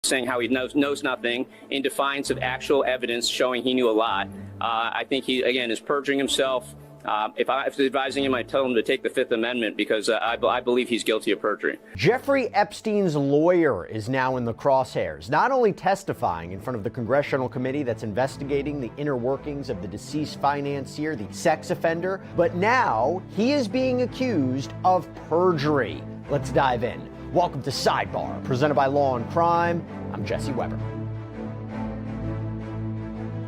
saying how he knows nothing in defiance of actual evidence showing he knew a lot. I think he, again, is perjuring himself. If I was advising him, I'd tell him to take the Fifth Amendment because I believe he's guilty of perjury. Jeffrey Epstein's lawyer is now in the crosshairs, not only testifying in front of the congressional committee that's investigating the inner workings of the deceased financier, the sex offender, but now he is being accused of perjury. Let's dive in. Welcome to Sidebar, presented by Law and Crime. I'm Jesse Weber.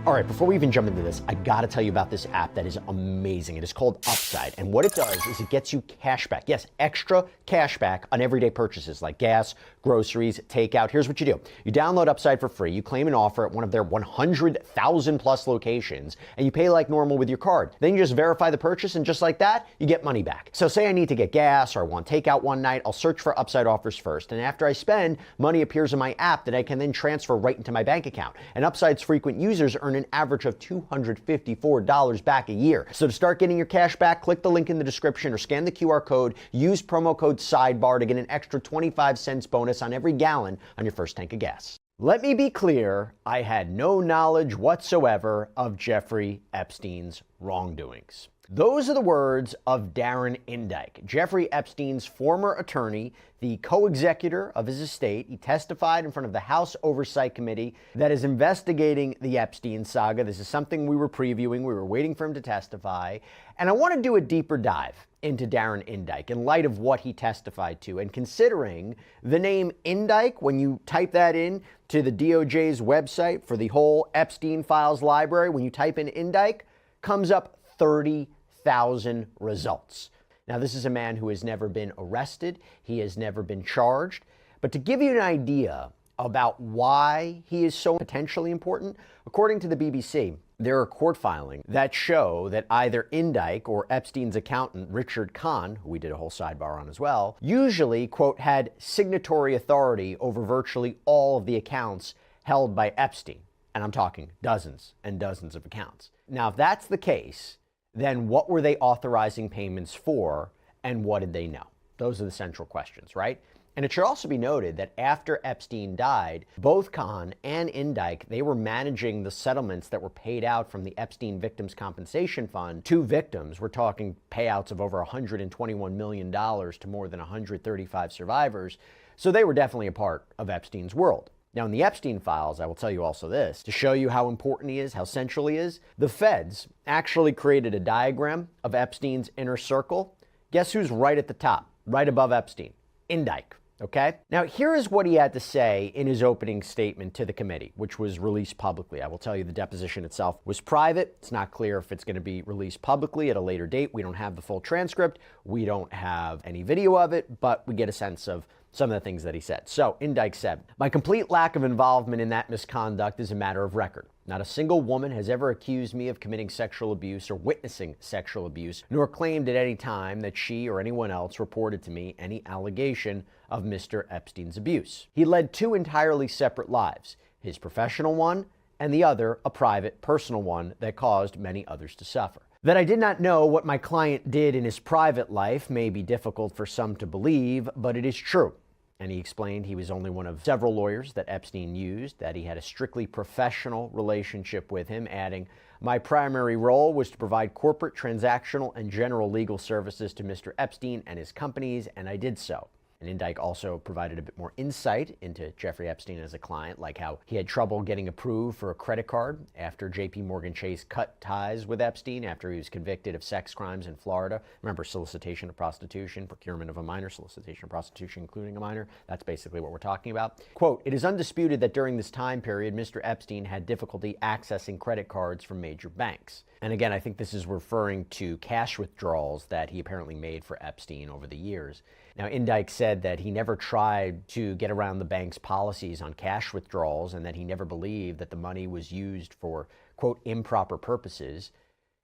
All right, before we even jump into this, I gotta tell you about this app that is amazing. It is called Upside, and what it does is it gets you cash back. Yes, extra cash back on everyday purchases like gas, groceries, takeout. Here's what you do. You download Upside for free, you claim an offer at one of their 100,000 plus locations, and you pay like normal with your card. Then you just verify the purchase, and just like that, you get money back. So say I need to get gas or I want takeout one night, I'll search for Upside offers first, and after I spend, money appears in my app that I can then transfer right into my bank account. And Upside's frequent users earn an average of $254 back a year. So to start getting your cash back, click the link in the description or scan the QR code, use promo code SIDEBAR to get an extra 25 cents bonus on every gallon on your first tank of gas. Let me be clear, I had no knowledge whatsoever of Jeffrey Epstein's wrongdoings. Those are the words of Darren Indyke, Jeffrey Epstein's former attorney, the co-executor of his estate. He testified in front of the House Oversight Committee that is investigating the Epstein saga. This is something we were previewing. We were waiting for him to testify. And I want to do a deeper dive into Darren Indyke in light of what he testified to. And considering the name Indyke, when you type that in to the DOJ's website for the whole Epstein files library, when you type in Indyke, comes up 30,000 results. Now, this is a man who has never been arrested. He has never been charged. But to give you an idea about why he is so potentially important, according to the BBC, there are court filings that show that either Indyke or Epstein's accountant, Richard Kahn, who we did a whole sidebar on as well, usually, quote, had signatory authority over virtually all of the accounts held by Epstein. And I'm talking dozens and dozens of accounts. Now, if that's the case, then what were they authorizing payments for, and what did they know? Those are the central questions, right? And it should also be noted that after Epstein died, both Kahn and Indyke, they were managing the settlements that were paid out from the Epstein Victims Compensation Fund to victims. We're talking payouts of over $121 million to more than 135 survivors. So they were definitely a part of Epstein's world. Now, in the Epstein files, I will tell you also this, to show you how important he is, how central he is, the feds actually created a diagram of Epstein's inner circle. Guess who's right at the top, right above Epstein? Indyke, okay? Now, here is what he had to say in his opening statement to the committee, which was released publicly. I will tell you the deposition itself was private. It's not clear if it's going to be released publicly at a later date. We don't have the full transcript. We don't have any video of it, but we get a sense of some of the things that he said. So, Indyke said, "My complete lack of involvement in that misconduct is a matter of record. Not a single woman has ever accused me of committing sexual abuse or witnessing sexual abuse, nor claimed at any time that she or anyone else reported to me any allegation of Mr. Epstein's abuse. He led two entirely separate lives, his professional one and the other, a private, personal one that caused many others to suffer. That I did not know what my client did in his private life may be difficult for some to believe, but it is true." And he explained he was only one of several lawyers that Epstein used, that he had a strictly professional relationship with him, adding, "My primary role was to provide corporate, transactional, and general legal services to Mr. Epstein and his companies, and I did so." And Indyke also provided a bit more insight into Jeffrey Epstein as a client, like how he had trouble getting approved for a credit card after JP Morgan Chase cut ties with Epstein after he was convicted of sex crimes in Florida. Remember, solicitation of prostitution, procurement of a minor, solicitation of prostitution, including a minor. That's basically what we're talking about. Quote, "It is undisputed that during this time period, Mr. Epstein had difficulty accessing credit cards from major banks." And again, I think this is referring to cash withdrawals that he apparently made for Epstein over the years. Now, Indyke said that he never tried to get around the bank's policies on cash withdrawals and that he never believed that the money was used for, quote, improper purposes.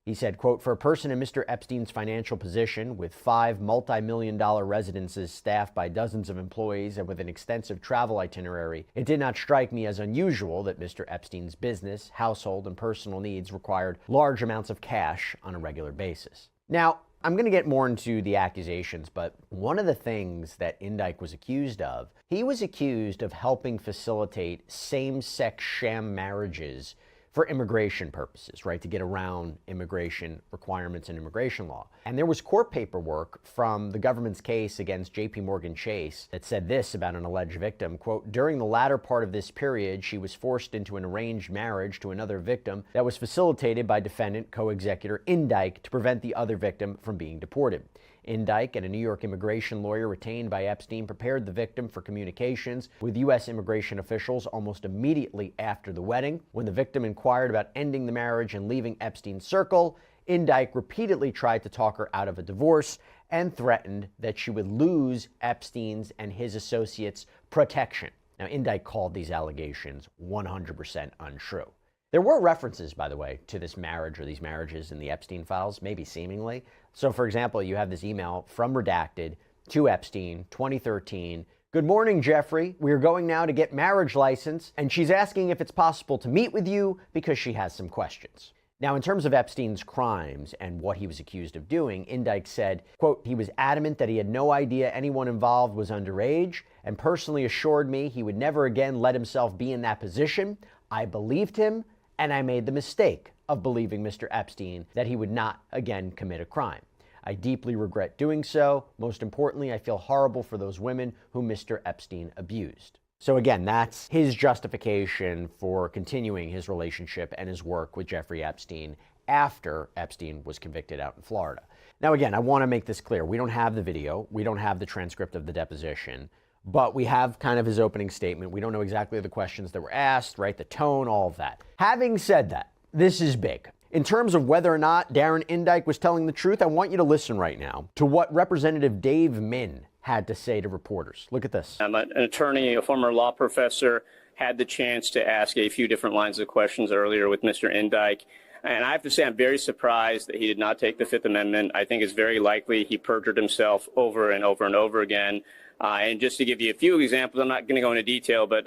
He said, quote, "For a person in Mr. Epstein's financial position with 5 multi-million-dollar residences staffed by dozens of employees and with an extensive travel itinerary, it did not strike me as unusual that Mr. Epstein's business, household, and personal needs required large amounts of cash on a regular basis." Now, I'm going to get more into the accusations, but one of the things that Indyk was accused of, he was accused of helping facilitate same-sex sham marriages for immigration purposes, right, to get around immigration requirements and immigration law. And there was court paperwork from the government's case against J.P. Morgan Chase that said this about an alleged victim, quote, during the latter part of this period, she was forced into an arranged marriage to another victim that was facilitated by defendant co-executor Indyk to prevent the other victim from being deported. Indyk and a New York immigration lawyer retained by Epstein prepared the victim for communications with U.S. immigration officials almost immediately after the wedding. When the victim inquired about ending the marriage and leaving Epstein's circle, Indyk repeatedly tried to talk her out of a divorce and threatened that she would lose Epstein's and his associates' protection. Now, Indyk called these allegations 100% untrue. There were references, by the way, to this marriage or these marriages in the Epstein files, maybe seemingly. So, for example, you have this email from Redacted to Epstein, 2013. Good morning, Jeffrey. We are going now to get marriage license, and she's asking if it's possible to meet with you because she has some questions. Now, in terms of Epstein's crimes and what he was accused of doing, Indyk said, quote, he was adamant that he had no idea anyone involved was underage and personally assured me he would never again let himself be in that position. I believed him, and I made the mistake of believing Mr. Epstein that he would not again commit a crime. I deeply regret doing so. Most importantly, I feel horrible for those women whom Mr. Epstein abused. So again, that's his justification for continuing his relationship and his work with Jeffrey Epstein after Epstein was convicted out in Florida. Now again, I want to make this clear. We don't have the video. We don't have the transcript of the deposition. But we have kind of his opening statement. We don't know exactly the questions that were asked, right? The tone, all of that. Having said that, this is big. In terms of whether or not Darren Indyk was telling the truth, I want you to listen right now to what Representative Dave Min had to say to reporters. Look at this. I'm an attorney, a former law professor, had the chance to ask a few different lines of questions earlier with Mr. Indyk. And I have to say, I'm very surprised that he did not take the Fifth Amendment. I think it's very likely he perjured himself over and over and over again. And just to give you a few examples, I'm not going to go into detail, but,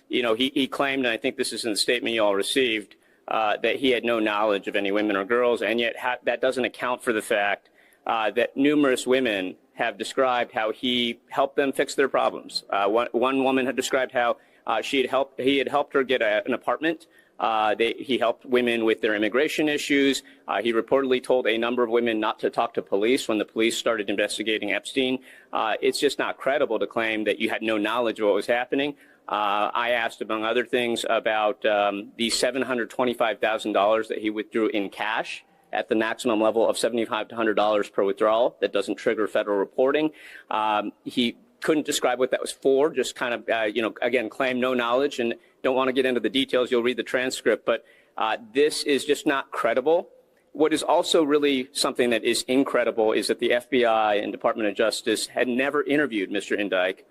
he claimed, and I think this is in the statement you all received, that he had no knowledge of any women or girls, and yet that doesn't account for the fact that numerous women have described how he helped them fix their problems. One woman had described how he had helped her get an apartment. He helped women with their immigration issues. He reportedly told a number of women not to talk to police when the police started investigating Epstein. It's just not credible to claim that you had no knowledge of what was happening. I asked, among other things, about the $725,000 that he withdrew in cash at the maximum level of $75 to $100 per withdrawal. That doesn't trigger federal reporting. He couldn't describe what that was for, just kind of, again, claim no knowledge and don't want to get into the details. You'll read the transcript, but this is just not credible. What is also really something that is incredible is that the FBI and Department of Justice had never interviewed Mr. Indyk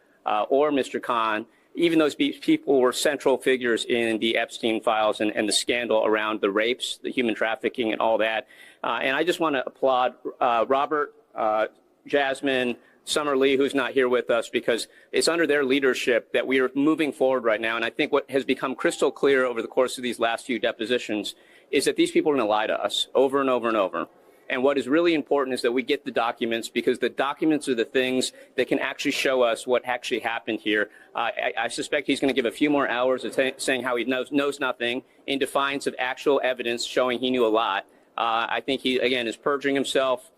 or Mr. Khan, even those people were central figures in the Epstein files and the scandal around the rapes, the human trafficking, and all that. And I just want to applaud Robert, Jasmine, Summer Lee, who's not here with us, because it's under their leadership that we are moving forward right now. And I think what has become crystal clear over the course of these last few depositions is that these people are going to lie to us over and over and over. And what is really important is that we get the documents, because the documents are the things that can actually show us what actually happened here. I suspect he's going to give a few more hours of saying how he knows nothing in defiance of actual evidence showing he knew a lot. I think he, again, is perjuring himself.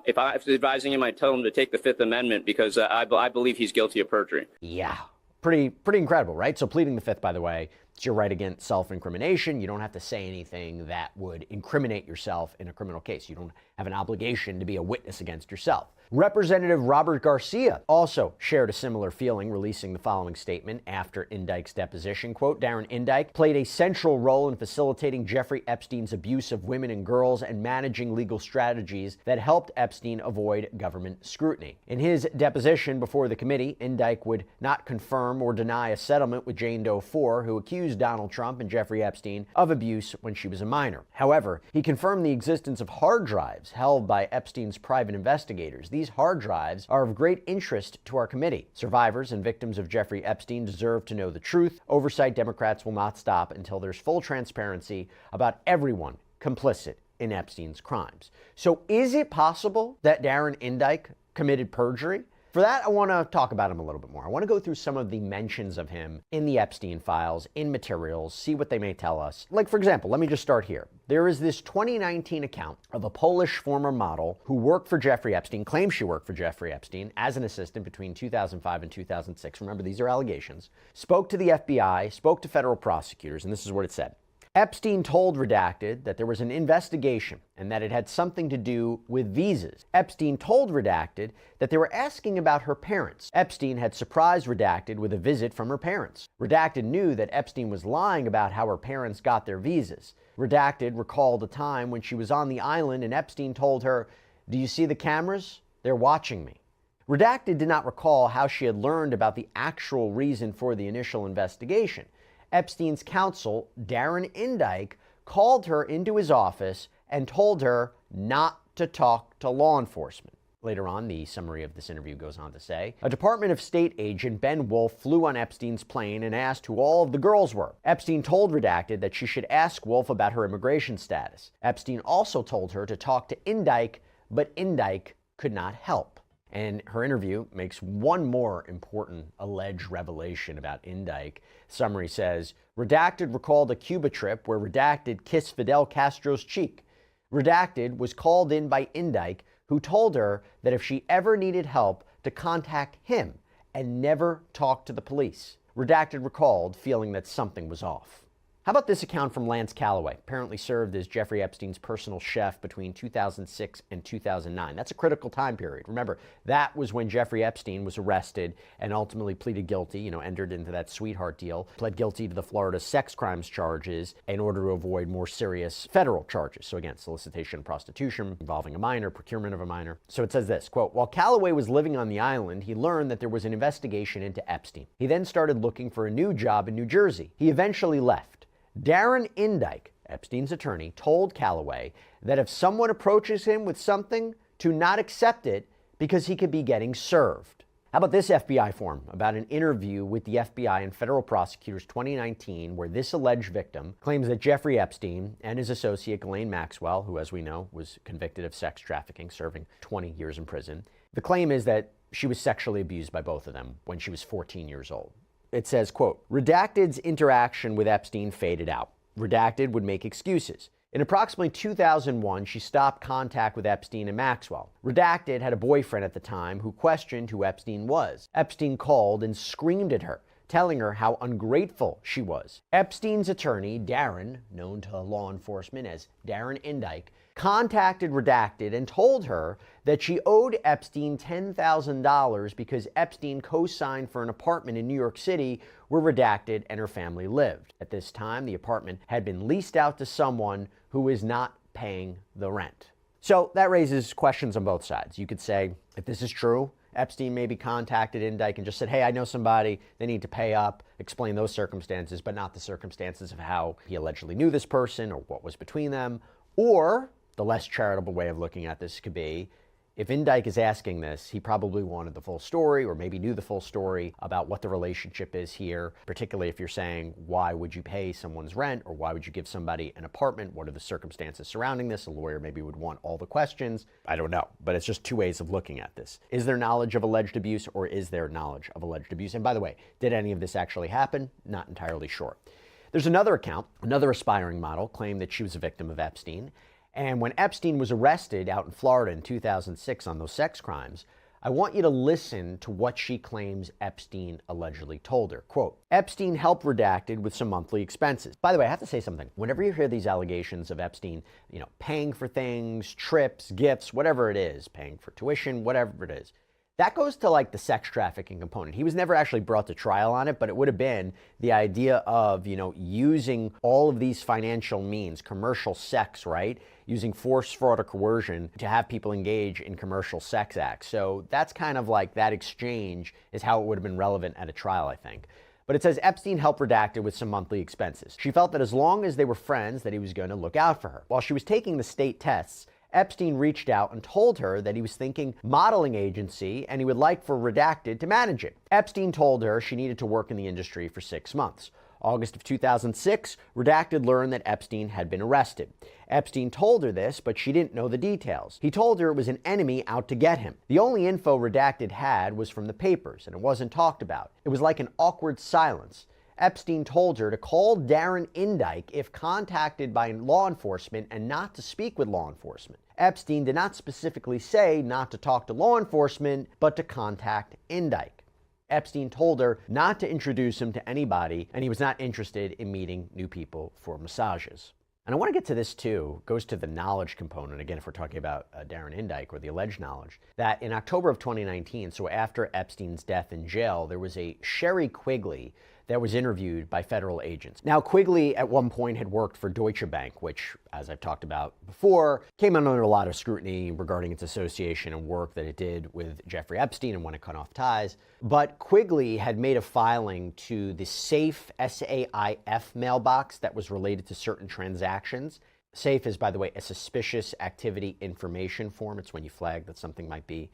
If I was advising him, I'd tell him to take the Fifth Amendment, because I believe he's guilty of perjury. Yeah, pretty incredible, right? So pleading the Fifth, by the way, it's your right against self-incrimination. You don't have to say anything that would incriminate yourself in a criminal case. You don't have an obligation to be a witness against yourself. Representative Robert Garcia also shared a similar feeling, releasing the following statement after Indyk's deposition. Quote, Darren Indyk played a central role in facilitating Jeffrey Epstein's abuse of women and girls and managing legal strategies that helped Epstein avoid government scrutiny. In his deposition before the committee, Indyk would not confirm or deny a settlement with Jane Doe 4, who accused Donald Trump and Jeffrey Epstein of abuse when she was a minor. However, he confirmed the existence of hard drives held by Epstein's private investigators. These hard drives are of great interest to our committee. Survivors and victims of Jeffrey Epstein deserve to know the truth. Oversight Democrats will not stop until there's full transparency about everyone complicit in Epstein's crimes. So is it possible that Darren Indyke committed perjury? For that, I want to talk about him a little bit more. I want to go through some of the mentions of him in the Epstein files, in materials, see what they may tell us. Like, for example, let me just start here. There is this 2019 account of a Polish former model who worked for Jeffrey Epstein, claims she worked for Jeffrey Epstein as an assistant between 2005 and 2006. Remember, these are allegations. Spoke to the FBI, spoke to federal prosecutors, and this is what it said. Epstein told Redacted that there was an investigation and that it had something to do with visas. Epstein told Redacted that they were asking about her parents. Epstein had surprised Redacted with a visit from her parents. Redacted knew that Epstein was lying about how her parents got their visas. Redacted recalled a time when she was on the island and Epstein told her, "Do you see the cameras? They're watching me." Redacted did not recall how she had learned about the actual reason for the initial investigation. Epstein's counsel, Darren Indyke, called her into his office and told her not to talk to law enforcement. Later on, the summary of this interview goes on to say, a Department of State agent, Ben Wolf, flew on Epstein's plane and asked who all of the girls were. Epstein told Redacted that she should ask Wolf about her immigration status. Epstein also told her to talk to Indyke, but Indyke could not help. And her interview makes one more important alleged revelation about Indyke. Summary says, Redacted recalled a Cuba trip where Redacted kissed Fidel Castro's cheek. Redacted was called in by Indyke, who told her that if she ever needed help, to contact him and never talk to the police. Redacted recalled feeling that something was off. How about this account from Lance Calloway? Apparently served as Jeffrey Epstein's personal chef between 2006 and 2009. That's a critical time period. Remember, that was when Jeffrey Epstein was arrested and ultimately pleaded guilty, entered into that sweetheart deal, pled guilty to the Florida sex crimes charges in order to avoid more serious federal charges. So again, solicitation and prostitution involving a minor, procurement of a minor. So it says this, quote, while Calloway was living on the island, he learned that there was an investigation into Epstein. He then started looking for a new job in New Jersey. He eventually left. Darren Indyke, Epstein's attorney, told Calloway that if someone approaches him with something, to not accept it because he could be getting served. How about this FBI form about an interview with the FBI and federal prosecutors 2019 where this alleged victim claims that Jeffrey Epstein and his associate Ghislaine Maxwell, who as we know was convicted of sex trafficking, serving 20 years in prison, the claim is that she was sexually abused by both of them when she was 14 years old. It says, quote, Redacted's interaction with Epstein faded out. Redacted would make excuses. In approximately 2001, she stopped contact with Epstein and Maxwell. Redacted had a boyfriend at the time who questioned who Epstein was. Epstein called and screamed at her, telling her how ungrateful she was. Epstein's attorney, Darren, known to law enforcement as Darren Indyke, contacted Redacted and told her that she owed Epstein $10,000 because Epstein co-signed for an apartment in New York City where Redacted and her family lived. At this time, the apartment had been leased out to someone who was not paying the rent. So that raises questions on both sides. You could say, if this is true, Epstein maybe contacted Indyke and just said, hey, I know somebody, they need to pay up, explain those circumstances, but not the circumstances of how he allegedly knew this person or what was between them. Or the less charitable way of looking at this could be, if Indyke is asking this, he probably wanted the full story or maybe knew the full story about what the relationship is here, particularly if you're saying, why would you pay someone's rent or why would you give somebody an apartment? What are the circumstances surrounding this? A lawyer maybe would want all the questions. I don't know, but it's just two ways of looking at this. Is there knowledge of alleged abuse or is there knowledge of alleged abuse? And by the way, did any of this actually happen? Not entirely sure. There's another account, another aspiring model claimed that she was a victim of Epstein. And when Epstein was arrested out in Florida in 2006 on those sex crimes, I want you to listen to what she claims Epstein allegedly told her. Quote, Epstein helped Redacted with some monthly expenses. By the way, I have to say something. Whenever you hear these allegations of Epstein, paying for things, trips, gifts, whatever it is, paying for tuition, whatever it is, that goes to like the sex trafficking component. He was never actually brought to trial on it, but it would have been the idea of, using all of these financial means, commercial sex, right? Using force, fraud, or coercion to have people engage in commercial sex acts. So that's kind of like that exchange is how it would have been relevant at a trial, I think. But it says Epstein helped Redacted with some monthly expenses. She felt that as long as they were friends, that he was going to look out for her. While she was taking the state tests, Epstein reached out and told her that he was thinking modeling agency and he would like for Redacted to manage it. Epstein told her she needed to work in the industry for 6 months. August of 2006, Redacted learned that Epstein had been arrested. Epstein told her this, but she didn't know the details. He told her it was an enemy out to get him. The only info Redacted had was from the papers, and it wasn't talked about. It was like an awkward silence. Epstein told her to call Darren Indyke if contacted by law enforcement and not to speak with law enforcement. Epstein did not specifically say not to talk to law enforcement, but to contact Indyke. Epstein told her not to introduce him to anybody, and he was not interested in meeting new people for massages. And I want to get to this too. It goes to the knowledge component. Again, if we're talking about Darren Indyke or the alleged knowledge, that in October of 2019, so after Epstein's death in jail, there was a Sherry Quigley that was interviewed by federal agents. Now, Quigley at one point had worked for Deutsche Bank, which, as I've talked about before, came under a lot of scrutiny regarding its association and work that it did with Jeffrey Epstein and when it cut off ties. But Quigley had made a filing to the SAFE, SAIF mailbox that was related to certain transactions. SAFE is, by the way, a suspicious activity information form. It's when you flag that something might be,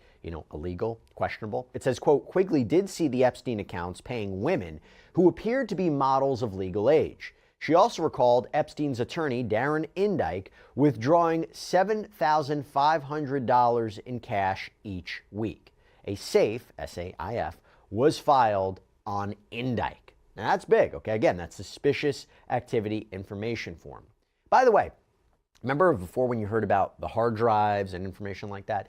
illegal, questionable. It says, quote, Quigley did see the Epstein accounts paying women who appeared to be models of legal age. She also recalled Epstein's attorney, Darren Indyke, withdrawing $7,500 in cash each week. A SAFE, SAIF, was filed on Indyke. Now that's big, okay? Again, that's suspicious activity information form. By the way, remember before when you heard about the hard drives and information like that?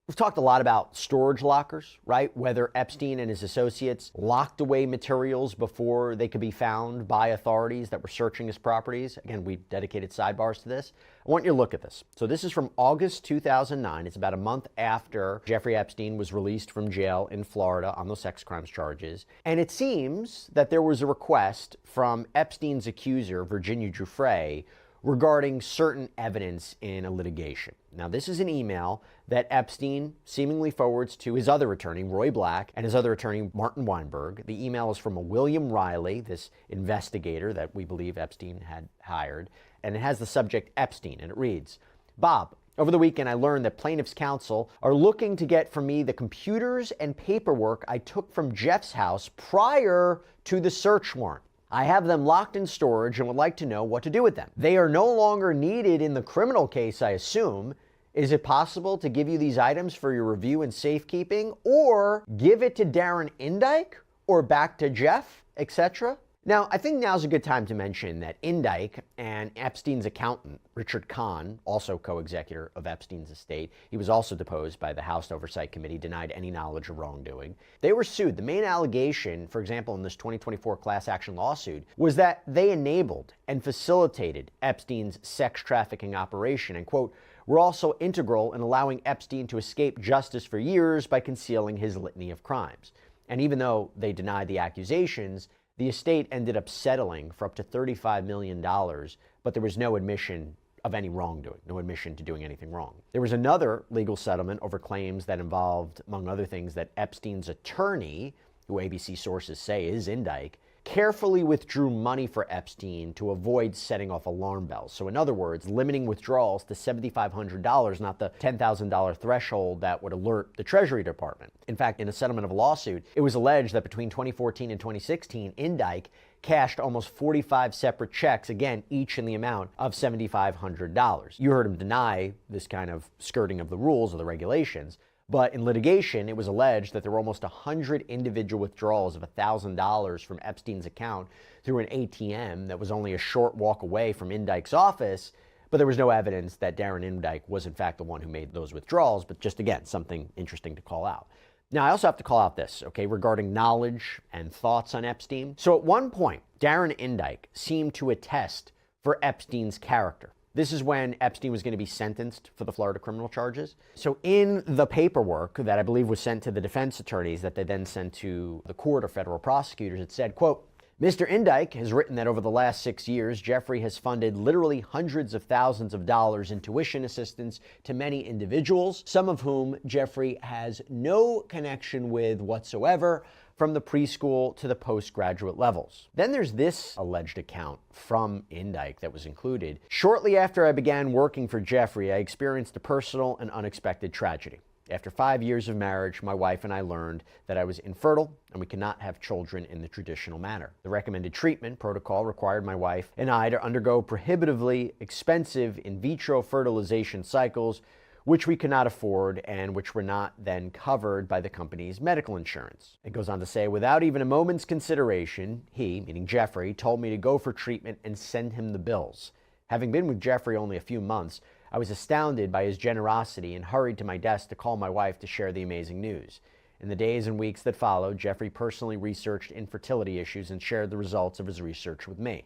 We've talked a lot about storage lockers, right? Whether Epstein and his associates locked away materials before they could be found by authorities that were searching his properties. Again, we dedicated sidebars to this. I want you to look at this. So this is from August 2009. It's about a month after Jeffrey Epstein was released from jail in Florida on those sex crimes charges. And it seems that there was a request from Epstein's accuser, Virginia Giuffre, regarding certain evidence in a litigation. Now, this is an email that Epstein seemingly forwards to his other attorney, Roy Black, and his other attorney, Martin Weinberg. The email is from a William Riley, this investigator that we believe Epstein had hired, and it has the subject Epstein, and it reads, Bob, over the weekend I learned that plaintiff's counsel are looking to get from me the computers and paperwork I took from Jeff's house prior to the search warrant. I have them locked in storage and would like to know what to do with them. They are no longer needed in the criminal case, I assume. Is it possible to give you these items for your review and safekeeping, or give it to Darren Indyke, or back to Jeff, etc.? Now, I think now's a good time to mention that Indyke and Epstein's accountant, Richard Kahn, also co-executor of Epstein's estate, he was also deposed by the House Oversight Committee, denied any knowledge of wrongdoing. They were sued. The main allegation, for example, in this 2024 class action lawsuit, was that they enabled and facilitated Epstein's sex trafficking operation and, quote, were also integral in allowing Epstein to escape justice for years by concealing his litany of crimes. And even though they denied the accusations, the estate ended up settling for up to $35 million, but there was no admission of any wrongdoing, no admission to doing anything wrong. There was another legal settlement over claims that involved, among other things, that Epstein's attorney, who ABC sources say is Indyke, carefully withdrew money for Epstein to avoid setting off alarm bells. So in other words, limiting withdrawals to $7,500, not the $10,000 threshold that would alert the Treasury Department. In fact, in a settlement of a lawsuit, it was alleged that between 2014 and 2016, Indyke cashed almost 45 separate checks, again, each in the amount of $7,500. You heard him deny this kind of skirting of the rules or the regulations. But in litigation, it was alleged that there were almost 100 individual withdrawals of $1,000 from Epstein's account through an ATM that was only a short walk away from Indyke's office, but there was no evidence that Darren Indyke was in fact the one who made those withdrawals, but just again, something interesting to call out. Now, I also have to call out this, okay, regarding knowledge and thoughts on Epstein. So at one point, Darren Indyke seemed to attest for Epstein's character. This is when Epstein was going to be sentenced for the Florida criminal charges. So in the paperwork that I believe was sent to the defense attorneys that they then sent to the court or federal prosecutors, it said, quote, Mr. Indyke has written that over the last 6 years, Jeffrey has funded literally hundreds of thousands of dollars in tuition assistance to many individuals, some of whom Jeffrey has no connection with whatsoever, from the preschool to the postgraduate levels. Then there's this alleged account from Indyke that was included. Shortly after I began working for Jeffrey, I experienced a personal and unexpected tragedy. After 5 years of marriage, my wife and I learned that I was infertile and we could not have children in the traditional manner. The recommended treatment protocol required my wife and I to undergo prohibitively expensive in vitro fertilization cycles, which we could not afford and which were not then covered by the company's medical insurance. It goes on to say, without even a moment's consideration, he, meaning Jeffrey, told me to go for treatment and send him the bills. Having been with Jeffrey only a few months, I was astounded by his generosity and hurried to my desk to call my wife to share the amazing news. In the days and weeks that followed, Jeffrey personally researched infertility issues and shared the results of his research with me.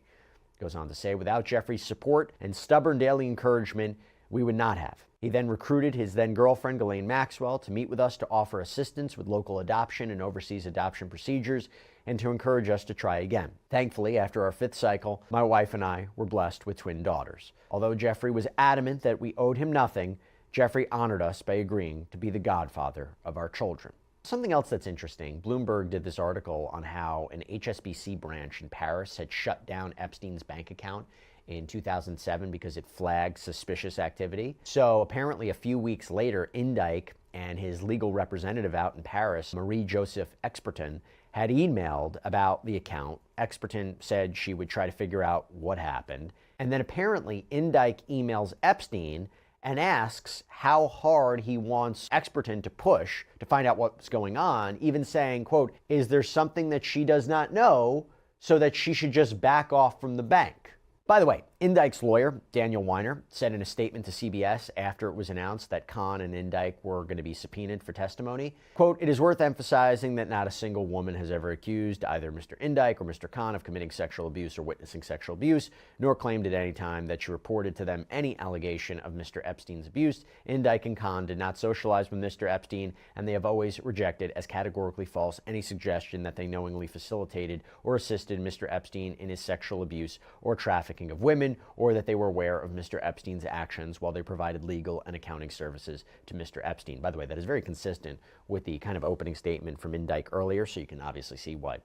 It goes on to say, without Jeffrey's support and stubborn daily encouragement, we would not have. He then recruited his then girlfriend, Ghislaine Maxwell, to meet with us to offer assistance with local adoption and overseas adoption procedures and to encourage us to try again. Thankfully, after our 5th cycle, my wife and I were blessed with twin daughters. Although Jeffrey was adamant that we owed him nothing, Jeffrey honored us by agreeing to be the godfather of our children. Something else that's interesting, Bloomberg did this article on how an HSBC branch in Paris had shut down Epstein's bank account in 2007 because it flagged suspicious activity. So apparently a few weeks later, Indike and his legal representative out in Paris, Marie-Joseph Expertin, had emailed about the account. Expertin said she would try to figure out what happened. And then apparently Indike emails Epstein and asks how hard he wants Expertin to push to find out what's going on, even saying, quote, is there something that she does not know so that she should just back off from the bank? By the way, Indike's lawyer, Daniel Weiner, said in a statement to CBS after it was announced that Khan and Indike were going to be subpoenaed for testimony, quote, it is worth emphasizing that not a single woman has ever accused either Mr. Indike or Mr. Khan of committing sexual abuse or witnessing sexual abuse, nor claimed at any time that she reported to them any allegation of Mr. Epstein's abuse. Indike and Khan did not socialize with Mr. Epstein, and they have always rejected as categorically false any suggestion that they knowingly facilitated or assisted Mr. Epstein in his sexual abuse or trafficking of women, or that they were aware of Mr. Epstein's actions while they provided legal and accounting services to Mr. Epstein. By the way, that is very consistent with the kind of opening statement from Indike earlier, so you can obviously see why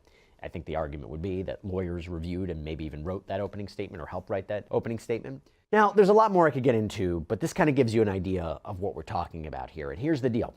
I think the argument would be that lawyers reviewed and maybe even wrote that opening statement or helped write that opening statement. Now, there's a lot more I could get into, but this kind of gives you an idea of what we're talking about here. And here's the deal.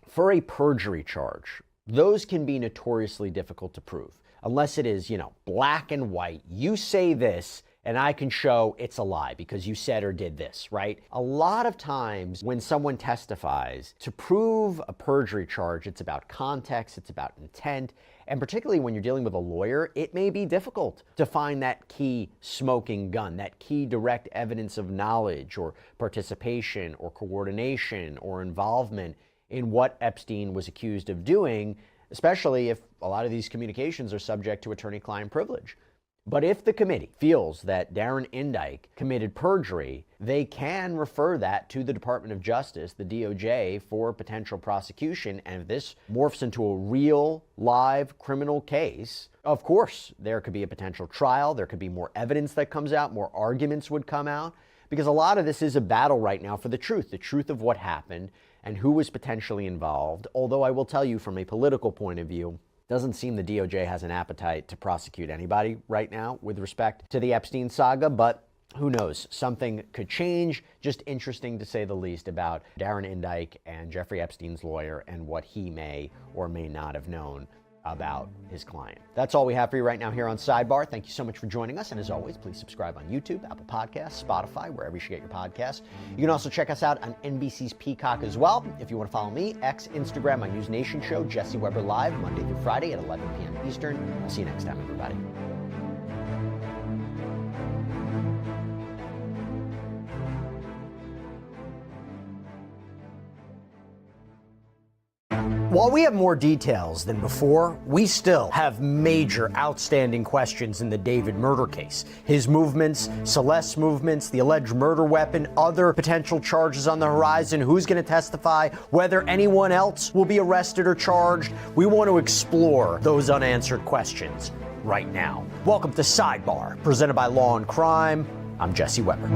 For a perjury charge, those can be notoriously difficult to prove, unless it is, black and white. You say this, and I can show it's a lie because you said or did this, right? A lot of times when someone testifies, to prove a perjury charge, it's about context, it's about intent, and particularly when you're dealing with a lawyer, it may be difficult to find that key smoking gun, that key direct evidence of knowledge or participation or coordination or involvement in what Epstein was accused of doing, especially if a lot of these communications are subject to attorney-client privilege. But if the committee feels that Darren Indike committed perjury, they can refer that to the Department of Justice, the DOJ, for potential prosecution. And if this morphs into a real, live criminal case, of course, there could be a potential trial. There could be more evidence that comes out, more arguments would come out, because a lot of this is a battle right now for the truth of what happened and who was potentially involved. Although I will tell you from a political point of view, doesn't seem the DOJ has an appetite to prosecute anybody right now with respect to the Epstein saga, but who knows? Something could change. Just interesting to say the least about Darren Indike and Jeffrey Epstein's lawyer and what he may or may not have known about his client. That's all we have for you right now here on Sidebar. Thank you so much for joining us. And as always, please subscribe on YouTube, Apple Podcasts, Spotify, wherever you should get your podcasts. You can also check us out on NBC's Peacock as well. If you want to follow me, X, Instagram, my News Nation show, Jesse Weber Live, Monday through Friday at 11 p.m. Eastern. I'll see you next time, everybody. While we have more details than before, we still have major outstanding questions in the David murder case. His movements, Celeste's movements, the alleged murder weapon, other potential charges on the horizon, who's going to testify, whether anyone else will be arrested or charged. We want to explore those unanswered questions right now. Welcome to Sidebar, presented by Law and Crime. I'm Jesse Weber.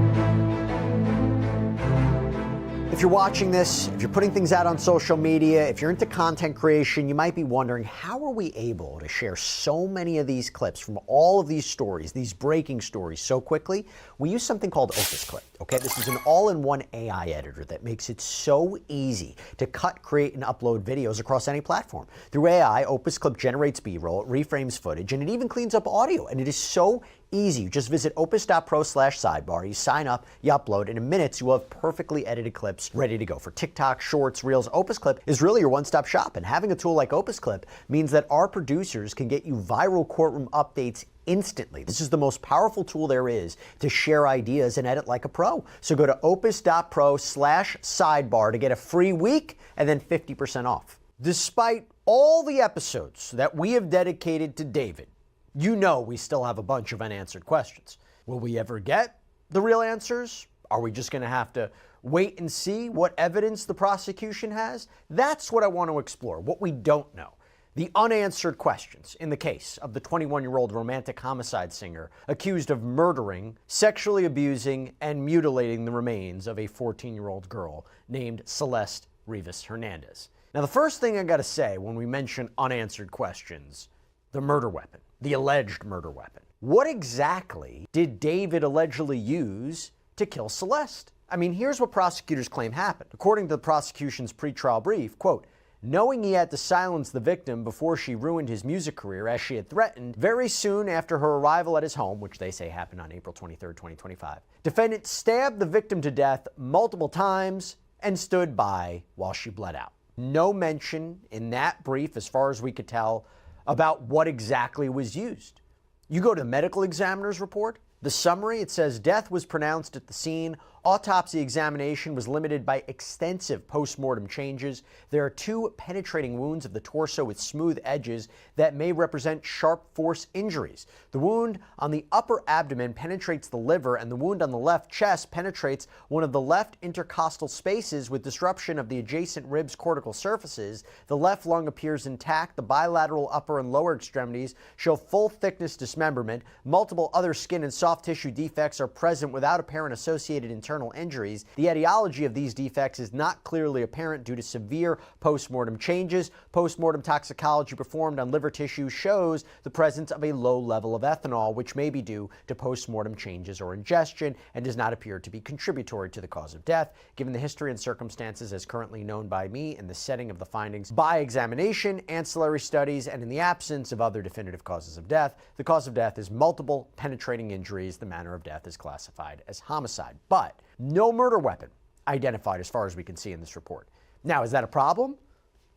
If you're watching this, if you're putting things out on social media, if you're into content creation, you might be wondering, how are we able to share so many of these clips from all of these stories, these breaking stories so quickly? We use something called Opus Clip, okay? This is an all-in-one AI editor that makes it so easy to cut, create, and upload videos across any platform. Through AI, Opus Clip generates B-roll, it reframes footage, and it even cleans up audio, and it is so easy. You just visit opus.pro/sidebar, you sign up, you upload, and in minutes you will have perfectly edited clips ready to go. For TikTok, Shorts, Reels, Opus Clip is really your one-stop shop, and having a tool like Opus Clip means that our producers can get you viral courtroom updates instantly. This is the most powerful tool there is to share ideas and edit like a pro. So go to opus.pro/sidebar to get a free week and then 50% off. Despite all the episodes that we have dedicated to David, you know we still have a bunch of unanswered questions. Will we ever get the real answers? Are we just going to have to wait and see what evidence the prosecution has? That's what I want to explore, what we don't know. The unanswered questions in the case of the 21-year-old romantic homicide singer accused of murdering, sexually abusing, and mutilating the remains of a 14-year-old girl named Celeste Rivas Hernandez. Now, the first thing I got to say when we mention unanswered questions, the murder weapon, the alleged murder weapon. What exactly did David allegedly use to kill Celeste? I mean, here's what prosecutors claim happened. According to the prosecution's pretrial brief, quote, knowing he had to silence the victim before she ruined his music career as she had threatened, very soon after her arrival at his home, which they say happened on April 23, 2025, defendant stabbed the victim to death multiple times and stood by while she bled out. No mention in that brief, as far as we could tell, about what exactly was used. You go to the medical examiner's report, the summary, it says death was pronounced at the scene. Autopsy examination was limited by extensive post-mortem changes. There are 2 penetrating wounds of the torso with smooth edges that may represent sharp force injuries. The wound on the upper abdomen penetrates the liver, and the wound on the left chest penetrates one of the left intercostal spaces with disruption of the adjacent ribs' cortical surfaces. The left lung appears intact. The bilateral upper and lower extremities show full thickness dismemberment. Multiple other skin and soft tissue defects are present without apparent associated internal injuries. The etiology of these defects is not clearly apparent due to severe post-mortem changes. Post-mortem toxicology performed on liver tissue shows the presence of a low level of ethanol, which may be due to post-mortem changes or ingestion and does not appear to be contributory to the cause of death. Given the history and circumstances as currently known by me in the setting of the findings by examination, ancillary studies, and in the absence of other definitive causes of death, the cause of death is multiple penetrating injuries. The manner of death is classified as homicide. But no murder weapon identified as far as we can see in this report. Now, is that a problem?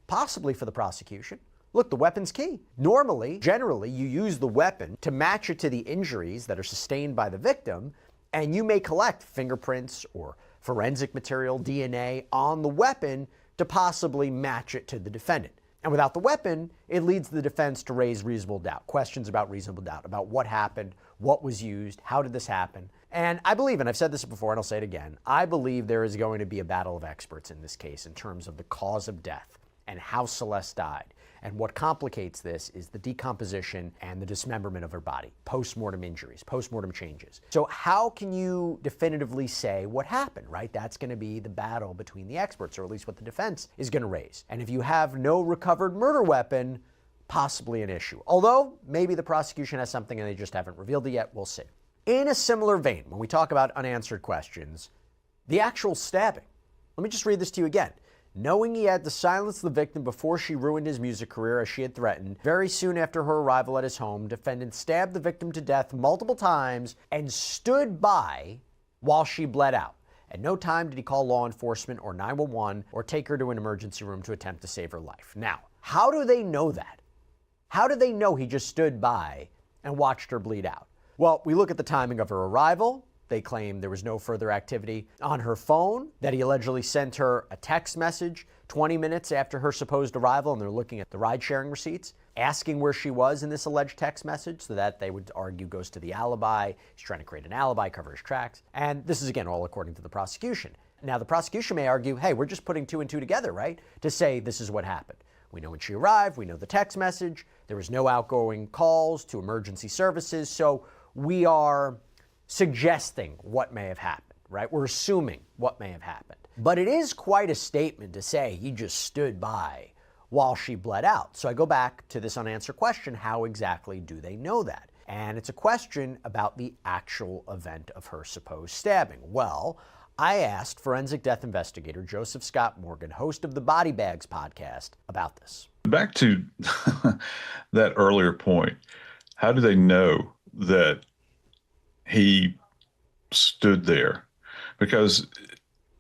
Possibly for the prosecution. Look, the weapon's key. Normally, generally, you use the weapon to match it to the injuries that are sustained by the victim, and you may collect fingerprints or forensic material, DNA, on the weapon to possibly match it to the defendant. And without the weapon, it leads the defense to raise reasonable doubt, questions about reasonable doubt, about what happened, what was used, how did this happen. And I believe, and I've said this before and I'll say it again, I believe there is going to be a battle of experts in this case in terms of the cause of death and how Celeste died. And what complicates this is the decomposition and the dismemberment of her body, post-mortem injuries, post-mortem changes. So how can you definitively say what happened, right? That's going to be the battle between the experts, or at least what the defense is going to raise. And if you have no recovered murder weapon, possibly an issue. Although maybe the prosecution has something and they just haven't revealed it yet, we'll see. In a similar vein, when we talk about unanswered questions, the actual stabbing. Let me just read this to you again. Knowing he had to silence the victim before she ruined his music career as she had threatened, very soon after her arrival at his home, defendant stabbed the victim to death multiple times and stood by while she bled out. At no time did he call law enforcement or 911 or take her to an emergency room to attempt to save her life. Now, how do they know that? How do they know he just stood by and watched her bleed out? Well, we look at the timing of her arrival. They claim there was no further activity on her phone, that he allegedly sent her a text message 20 minutes after her supposed arrival, and they're looking at the ride-sharing receipts, asking where she was in this alleged text message, so that they would argue goes to the alibi. He's trying to create an alibi, cover his tracks. And this is, again, all according to the prosecution. Now, the prosecution may argue, hey, we're just putting 2 and 2 together, right, to say this is what happened. We know when she arrived, we know the text message, there was no outgoing calls to emergency services, so we are suggesting what may have happened. right? We're assuming what may have happened. But it is quite a statement to say he just stood by while she bled out. So I go back to this unanswered question, how exactly do they know that? And it's a question about the actual event of her supposed stabbing. Well, I asked forensic death investigator Joseph Scott Morgan, host of the Body Bags podcast, about this. Back to that earlier point, how do they know that he stood there? Because,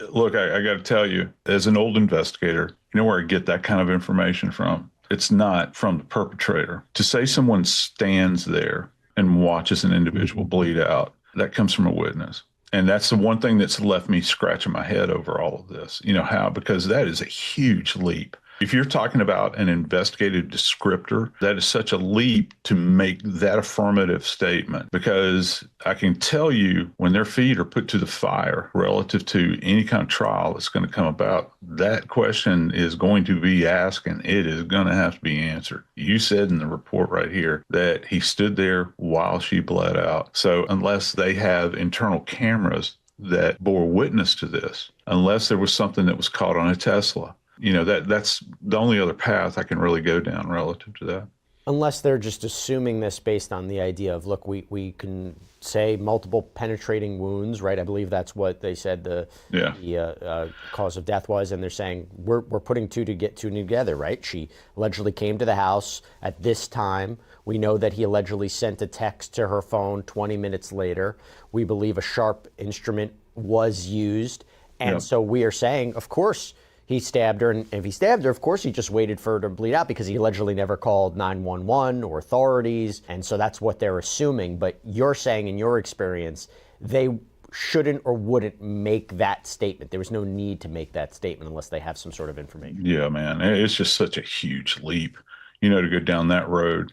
look, I got to tell you, as an old investigator, you know where I get that kind of information from? It's not from the perpetrator. To say someone stands there and watches an individual bleed out, that comes from a witness. And that's the one thing that's left me scratching my head over all of this. You know how? Because that is a huge leap. If you're talking about an investigative descriptor, that is such a leap to make that affirmative statement, because I can tell you when their feet are put to the fire relative to any kind of trial that's going to come about, that question is going to be asked and it is going to have to be answered. You said in the report right here that he stood there while she bled out. So unless they have internal cameras that bore witness to this, unless there was something that was caught on a Tesla, you know, that's the only other path I can really go down relative to that. Unless they're just assuming this based on the idea of, look, we can say multiple penetrating wounds, right? I believe that's what they said the cause of death was, and they're saying we're putting two together, right? She allegedly came to the house at this time. We know that he allegedly sent a text to her phone 20 minutes later. We believe a sharp instrument was used, and so we are saying, of course, he stabbed her, and if he stabbed her, of course, he just waited for her to bleed out because he allegedly never called 911 or authorities, and so that's what they're assuming. But you're saying, in your experience, they shouldn't or wouldn't make that statement. There was no need to make that statement unless they have some sort of information. Yeah, man, it's just such a huge leap, you know, to go down that road.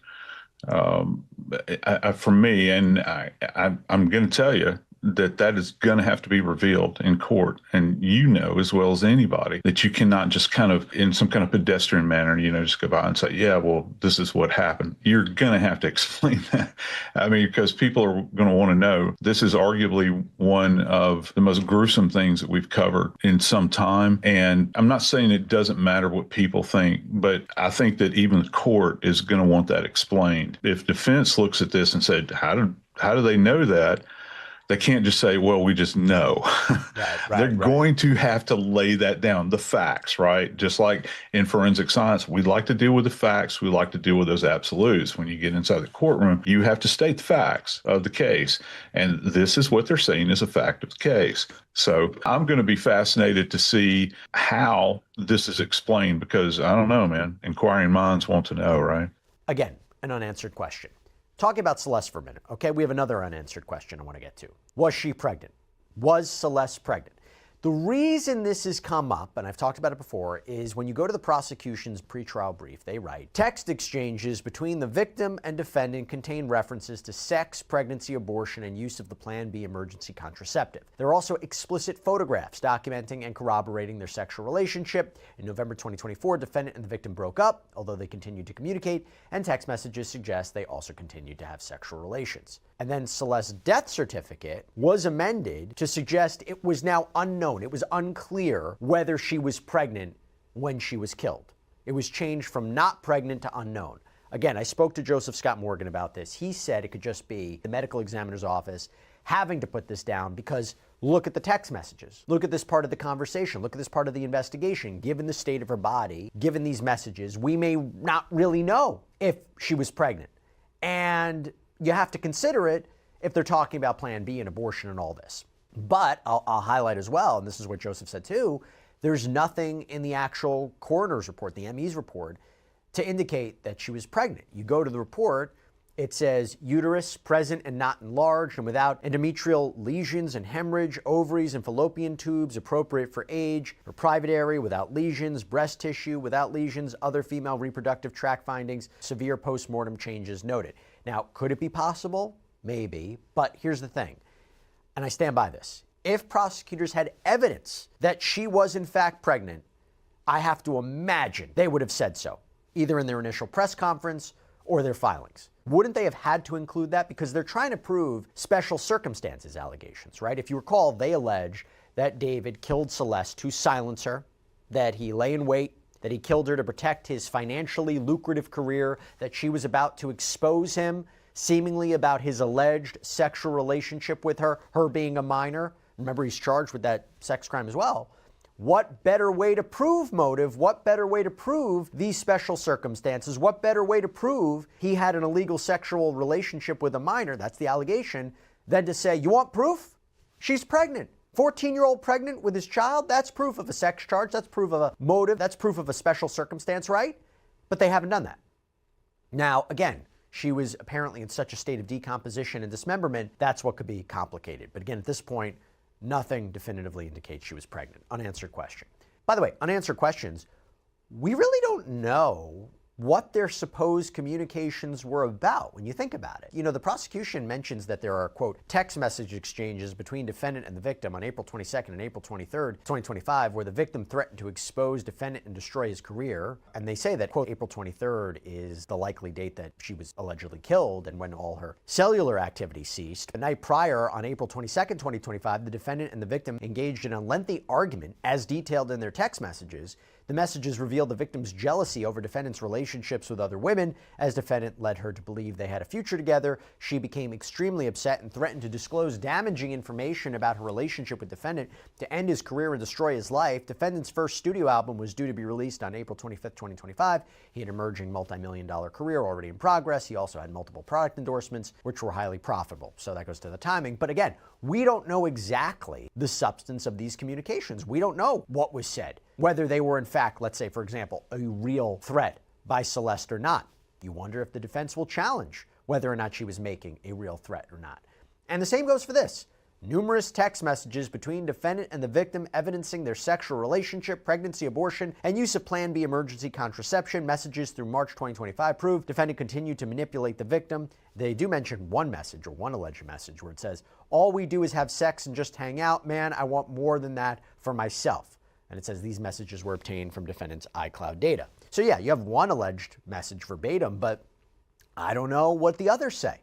For me, and I'm going to tell you, that is going to have to be revealed in court. And you know as well as anybody that you cannot just kind of, in some kind of pedestrian manner, you know, just go by and say, yeah, well, this is what happened. You're going to have to explain that. I mean, because people are going to want to know. This is arguably one of the most gruesome things that we've covered in some time. And I'm not saying it doesn't matter what people think, but I think that even the court is going to want that explained. If defense looks at this and said, how do they know that? They can't just say, well, we just know. They're going to have to lay that down, the facts, right? Just like in forensic science, we like to deal with the facts. We like to deal with those absolutes. When you get inside the courtroom, you have to state the facts of the case. And this is what they're saying is a fact of the case. So I'm going to be fascinated to see how this is explained, because I don't know, man. Inquiring minds want to know, right? Again, an unanswered question. Talking about Celeste for a minute, okay? We have another unanswered question I want to get to. Was she pregnant? Was Celeste pregnant? The reason this has come up, and I've talked about it before, is when you go to the prosecution's pretrial brief, they write, text exchanges between the victim and defendant contain references to sex, pregnancy, abortion, and use of the Plan B emergency contraceptive. There are also explicit photographs documenting and corroborating their sexual relationship. In November 2024, defendant and the victim broke up, although they continued to communicate, and text messages suggest they also continued to have sexual relations. And then Celeste's death certificate was amended to suggest it was now unknown. It was unclear whether she was pregnant when she was killed. It was changed from not pregnant to unknown. Again, I spoke to Joseph Scott Morgan about this. He said it could just be the medical examiner's office having to put this down because look at the text messages. Look at this part of the conversation. Look at this part of the investigation. Given the state of her body, given these messages, we may not really know if she was pregnant. And you have to consider it if they're talking about Plan B and abortion and all this. But I'll highlight as well, and this is what Joseph said too, there's nothing in the actual coroner's report, the ME's report, to indicate that she was pregnant. You go to the report, it says uterus present and not enlarged and without endometrial lesions and hemorrhage, ovaries and fallopian tubes appropriate for age, her private area without lesions, breast tissue without lesions, other female reproductive tract findings, severe postmortem changes noted. Now, could it be possible? Maybe, but here's the thing, and I stand by this. If prosecutors had evidence that she was in fact pregnant, I have to imagine they would have said so, either in their initial press conference or their filings. Wouldn't they have had to include that? Because they're trying to prove special circumstances allegations, right? If you recall, they allege that David killed Celeste to silence her, that he lay in wait, that he killed her to protect his financially lucrative career, that she was about to expose him, seemingly about his alleged sexual relationship with her, her being a minor. Remember, he's charged with that sex crime as well. What better way to prove motive? What better way to prove these special circumstances? What better way to prove he had an illegal sexual relationship with a minor, that's the allegation, than to say, you want proof? She's pregnant. 14-year-old pregnant with his child? That's proof of a sex charge. That's proof of a motive. That's proof of a special circumstance, right? But they haven't done that. Now, again, she was apparently in such a state of decomposition and dismemberment, that's what could be complicated. But again, at this point, nothing definitively indicates she was pregnant. Unanswered question. By the way, unanswered questions, we really don't know what their supposed communications were about when you think about it. You know, the prosecution mentions that there are, quote, text message exchanges between defendant and the victim on April 22nd and April 23rd, 2025, where the victim threatened to expose defendant and destroy his career. And they say that, quote, April 23rd is the likely date that she was allegedly killed and when all her cellular activity ceased. The night prior, on April 22nd, 2025, the defendant and the victim engaged in a lengthy argument as detailed in their text messages. The messages revealed the victim's jealousy over defendant's relationships with other women. As defendant led her to believe they had a future together, she became extremely upset and threatened to disclose damaging information about her relationship with defendant to end his career and destroy his life. Defendant's first studio album was due to be released on April 25th, 2025. He had an emerging multi-million-dollar career already in progress. He also had multiple product endorsements, which were highly profitable. So that goes to the timing. But again, we don't know exactly the substance of these communications. We don't know what was said, whether they were in fact, let's say, for example, a real threat by Celeste or not. You wonder if the defense will challenge whether or not she was making a real threat or not. And the same goes for this. Numerous text messages between defendant and the victim evidencing their sexual relationship, pregnancy, abortion, and use of Plan B emergency contraception. Messages through March 2025 prove defendant continued to manipulate the victim. They do mention one message, or one alleged message, where it says, all we do is have sex and just hang out. Man, I want more than that for myself. And it says these messages were obtained from defendant's iCloud data. So yeah, you have one alleged message verbatim, but I don't know what the others say.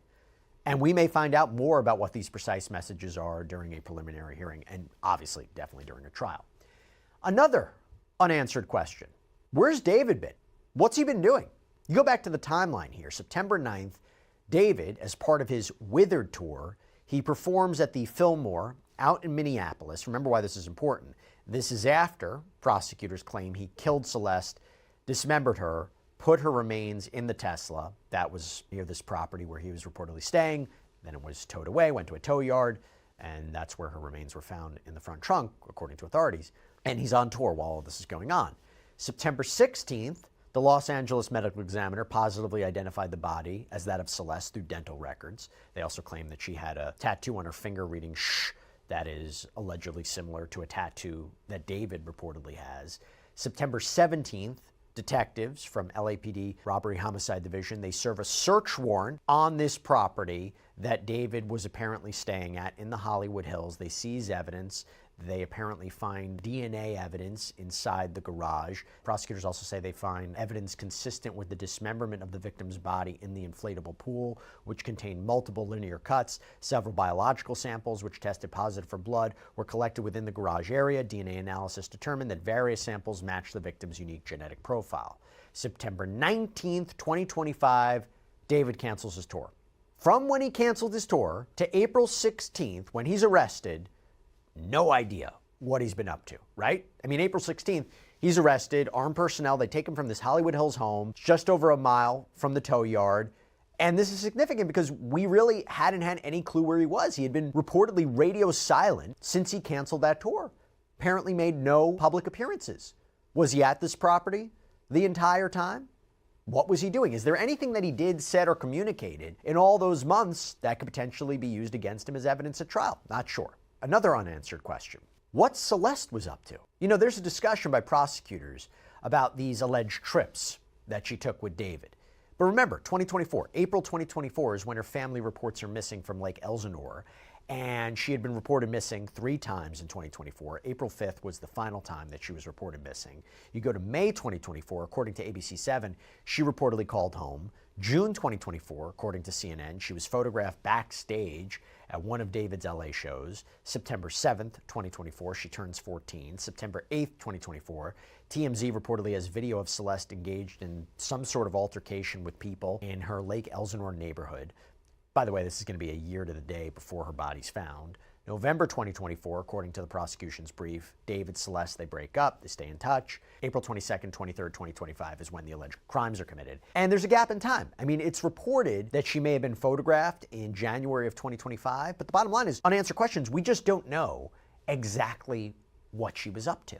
And we may find out more about what these precise messages are during a preliminary hearing, and obviously, definitely during a trial. Another unanswered question. Where's David been? What's he been doing? You go back to the timeline here. September 9th, David, as part of his Withered tour, he performs at the Fillmore out in Minneapolis. Remember why this is important. This is after prosecutors claim he killed Celeste, dismembered her, put her remains in the Tesla that was near this property where he was reportedly staying. Then it was towed away, went to a tow yard, and that's where her remains were found in the front trunk, according to authorities. And he's on tour while all this is going on. September 16th, the Los Angeles medical examiner positively identified the body as that of Celeste through dental records. They also claim that she had a tattoo on her finger reading "shh," that is allegedly similar to a tattoo that David reportedly has. September 17th, detectives from LAPD Robbery Homicide Division, they serve a search warrant on this property that David was apparently staying at in the Hollywood Hills. They seize evidence. They apparently find DNA evidence inside the garage. Prosecutors also say they find evidence consistent with the dismemberment of the victim's body in the inflatable pool, which contained multiple linear cuts. Several biological samples, which tested positive for blood, were collected within the garage area. DNA analysis determined that various samples matched the victim's unique genetic profile. September 19th, 2025, David cancels his tour. From when he canceled his tour to April 16th, when he's arrested, no idea what he's been up to, right? I mean, April 16th, he's arrested, armed personnel, they take him from this Hollywood Hills home, just over a mile from the tow yard. And this is significant because we really hadn't had any clue where he was. He had been reportedly radio silent since he canceled that tour. Apparently made no public appearances. Was he at this property the entire time? What was he doing? Is there anything that he did, said, or communicated in all those months that could potentially be used against him as evidence at trial? Not sure. Another unanswered question. What Celeste was up to? You know, there's a discussion by prosecutors about these alleged trips that she took with David. But remember, 2024, April 2024 is when her family reports her missing from Lake Elsinore, and she had been reported missing 3 times in 2024. April 5th was the final time that she was reported missing. You go to May 2024, according to ABC7, she reportedly called home. June 2024, according to CNN, she was photographed backstage at one of David's LA shows. September 7th, 2024, she turns 14. September 8th, 2024, TMZ reportedly has video of Celeste engaged in some sort of altercation with people in her Lake Elsinore neighborhood. By the way, this is going to be a year to the day before her body's found. November 2024, according to the prosecution's brief, David, Celeste, they break up, they stay in touch. April 22nd, 23rd, 2025 is when the alleged crimes are committed. And there's a gap in time. I mean, it's reported that she may have been photographed in January of 2025, but the bottom line is, unanswered questions, we just don't know exactly what she was up to.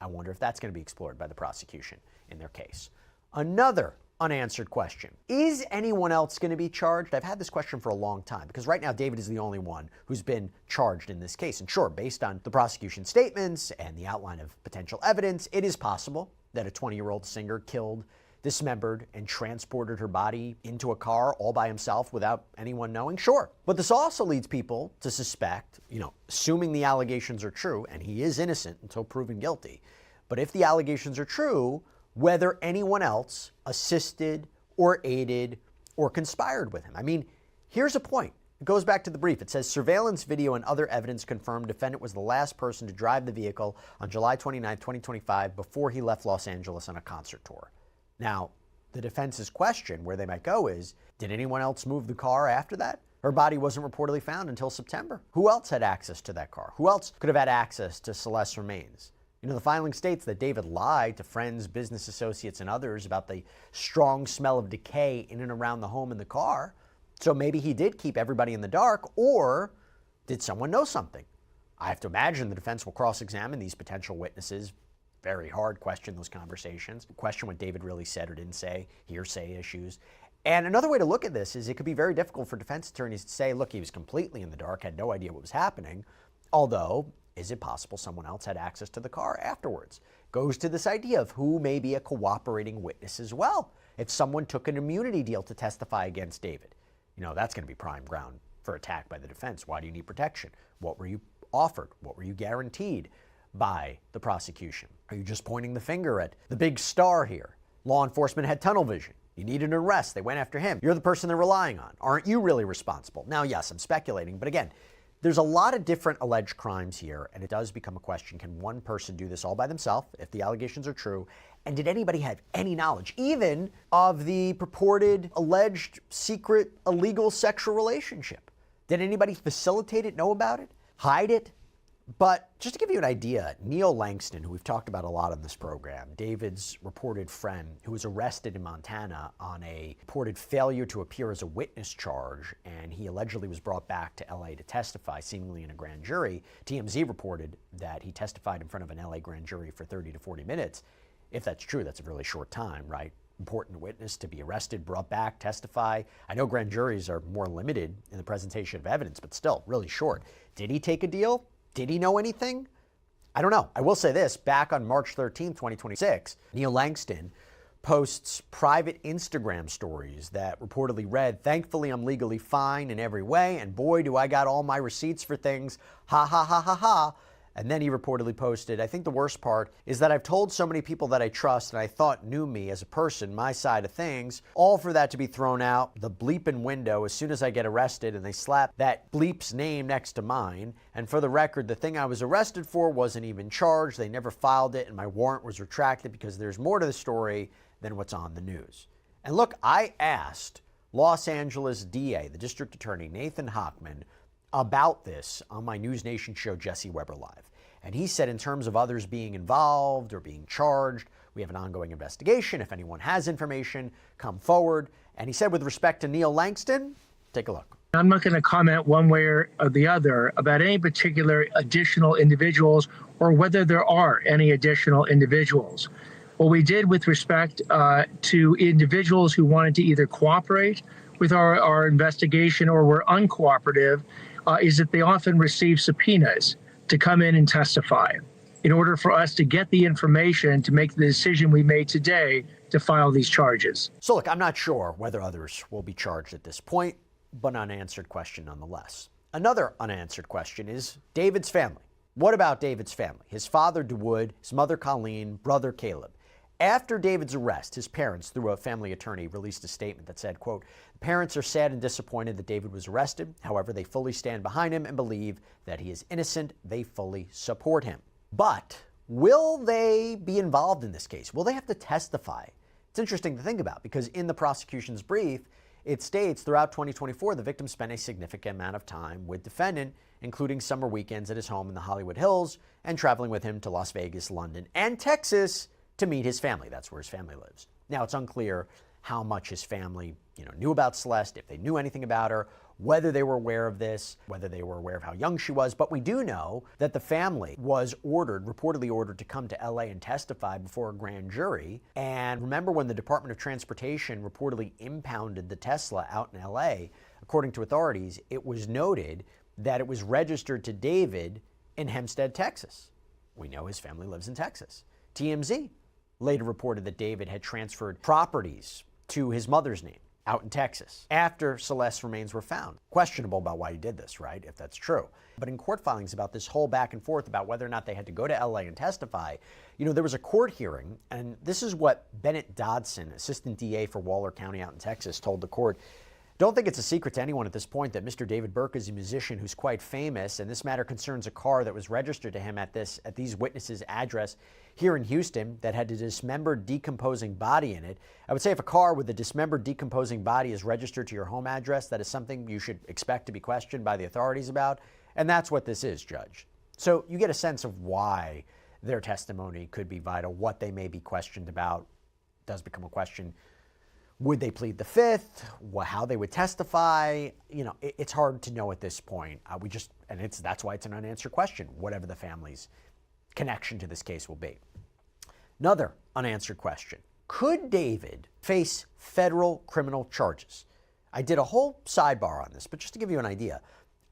I wonder if that's going to be explored by the prosecution in their case. Another unanswered question. Is anyone else going to be charged? I've had this question for a long time because right now David is the only one who's been charged in this case. And sure, based on the prosecution statements and the outline of potential evidence, it is possible that a 20-year-old singer killed, dismembered, and transported her body into a car all by himself without anyone knowing. Sure. But this also leads people to suspect, assuming the allegations are true, and he is innocent until proven guilty, but if the allegations are true, whether anyone else assisted or aided or conspired with him. I mean, here's a point. It goes back to the brief. It says surveillance video and other evidence confirmed defendant was the last person to drive the vehicle on July 29, 2025 before he left Los Angeles on a concert tour. Now, the defense's question where they might go is, did anyone else move the car after that? Her body wasn't reportedly found until September. Who else had access to that car? Who else could have had access to Celeste's remains? The filing states that David lied to friends, business associates, and others about the strong smell of decay in and around the home and the car. So maybe he did keep everybody in the dark, or did someone know something? I have to imagine the defense will cross-examine these potential witnesses. Very hard, question those conversations, question what David really said or didn't say, hearsay issues. And another way to look at this is it could be very difficult for defense attorneys to say, look, he was completely in the dark, had no idea what was happening, although is it possible someone else had access to the car afterwards? Goes to this idea of who may be a cooperating witness as well. If someone took an immunity deal to testify against David, that's going to be prime ground for attack by the defense. Why do you need protection? What were you offered? What were you guaranteed by the prosecution? Are you just pointing the finger at the big star here? Law enforcement had tunnel vision. You need an arrest. They went after him. You're the person they're relying on. Aren't you really responsible? Now, yes, I'm speculating, but again, there's a lot of different alleged crimes here, and it does become a question, can one person do this all by themselves if the allegations are true? And did anybody have any knowledge, even of the purported, alleged, secret, illegal sexual relationship? Did anybody facilitate it, know about it, hide it? But just to give you an idea, Neil Langston, who we've talked about a lot on this program, David's reported friend who was arrested in Montana on a reported failure to appear as a witness charge, and he allegedly was brought back to LA to testify, seemingly in a grand jury. TMZ reported that he testified in front of an LA grand jury for 30 to 40 minutes. If that's true, that's a really short time, right? Important witness to be arrested, brought back, testify. I know grand juries are more limited in the presentation of evidence, but still, really short. Did he take a deal? Did he know anything? I don't know. I will say this, back on March 13th, 2026, Neil Langston posts private Instagram stories that reportedly read, "Thankfully, I'm legally fine in every way, and boy, do I got all my receipts for things. Ha ha ha ha ha." And then he reportedly posted, "I think the worst part is that I've told so many people that I trust and I thought knew me as a person, my side of things, all for that to be thrown out the bleeping window as soon as I get arrested and they slap that bleep's name next to mine. And for the record, the thing I was arrested for wasn't even charged. They never filed it and my warrant was retracted because there's more to the story than what's on the news." And look, I asked Los Angeles DA, the district attorney, Nathan Hochman, about this on my News Nation show, Jesse Weber Live. And he said in terms of others being involved or being charged, we have an ongoing investigation. If anyone has information, come forward. And he said with respect to Neil Langston, take a look. I'm not going to comment one way or the other about any particular additional individuals or whether there are any additional individuals. What we did with respect to individuals who wanted to either cooperate with our investigation or were uncooperative is that they often receive subpoenas to come in and testify in order for us to get the information to make the decision we made today to file these charges. So look, I'm not sure whether others will be charged at this point, but an unanswered question nonetheless. Another unanswered question is David's family. What about David's family? His father, DeWood, his mother, Colleen, brother, Caleb. After David's arrest, his parents, through a family attorney, released a statement that said, quote, "Parents are sad and disappointed that David was arrested. However, they fully stand behind him and believe that he is innocent. They fully support him." But will they be involved in this case? Will they have to testify? It's interesting to think about because in the prosecution's brief, it states throughout 2024, the victim spent a significant amount of time with defendant, including summer weekends at his home in the Hollywood Hills and traveling with him to Las Vegas, London, and Texas to meet his family. That's where his family lives. Now, it's unclear how much his family, knew about Celeste, if they knew anything about her, whether they were aware of this, whether they were aware of how young she was. But we do know that the family was reportedly ordered to come to LA and testify before a grand jury. And remember when the Department of Transportation reportedly impounded the Tesla out in LA, according to authorities, it was noted that it was registered to David in Hempstead, Texas. We know his family lives in Texas. TMZ later reported that David had transferred properties to his mother's name out in Texas after Celeste's remains were found. Questionable about why he did this, right, if that's true. But in court filings about this whole back and forth about whether or not they had to go to LA and testify, there was a court hearing, and this is what Bennett Dodson, assistant DA for Waller County out in Texas, told the court. Don't think it's a secret to anyone at this point that Mr. David Burke is a musician who's quite famous, and this matter concerns a car that was registered to him at these witnesses' address here in Houston that had a dismembered, decomposing body in it. I would say if a car with a dismembered, decomposing body is registered to your home address, that is something you should expect to be questioned by the authorities about, and that's what this is, Judge. So you get a sense of why their testimony could be vital, what they may be questioned about. It does become a question. Would they plead the fifth? How they would testify? It's hard to know at this point. That's why it's an unanswered question, whatever the family's connection to this case will be. Another unanswered question. Could David face federal criminal charges? I did a whole sidebar on this, but just to give you an idea,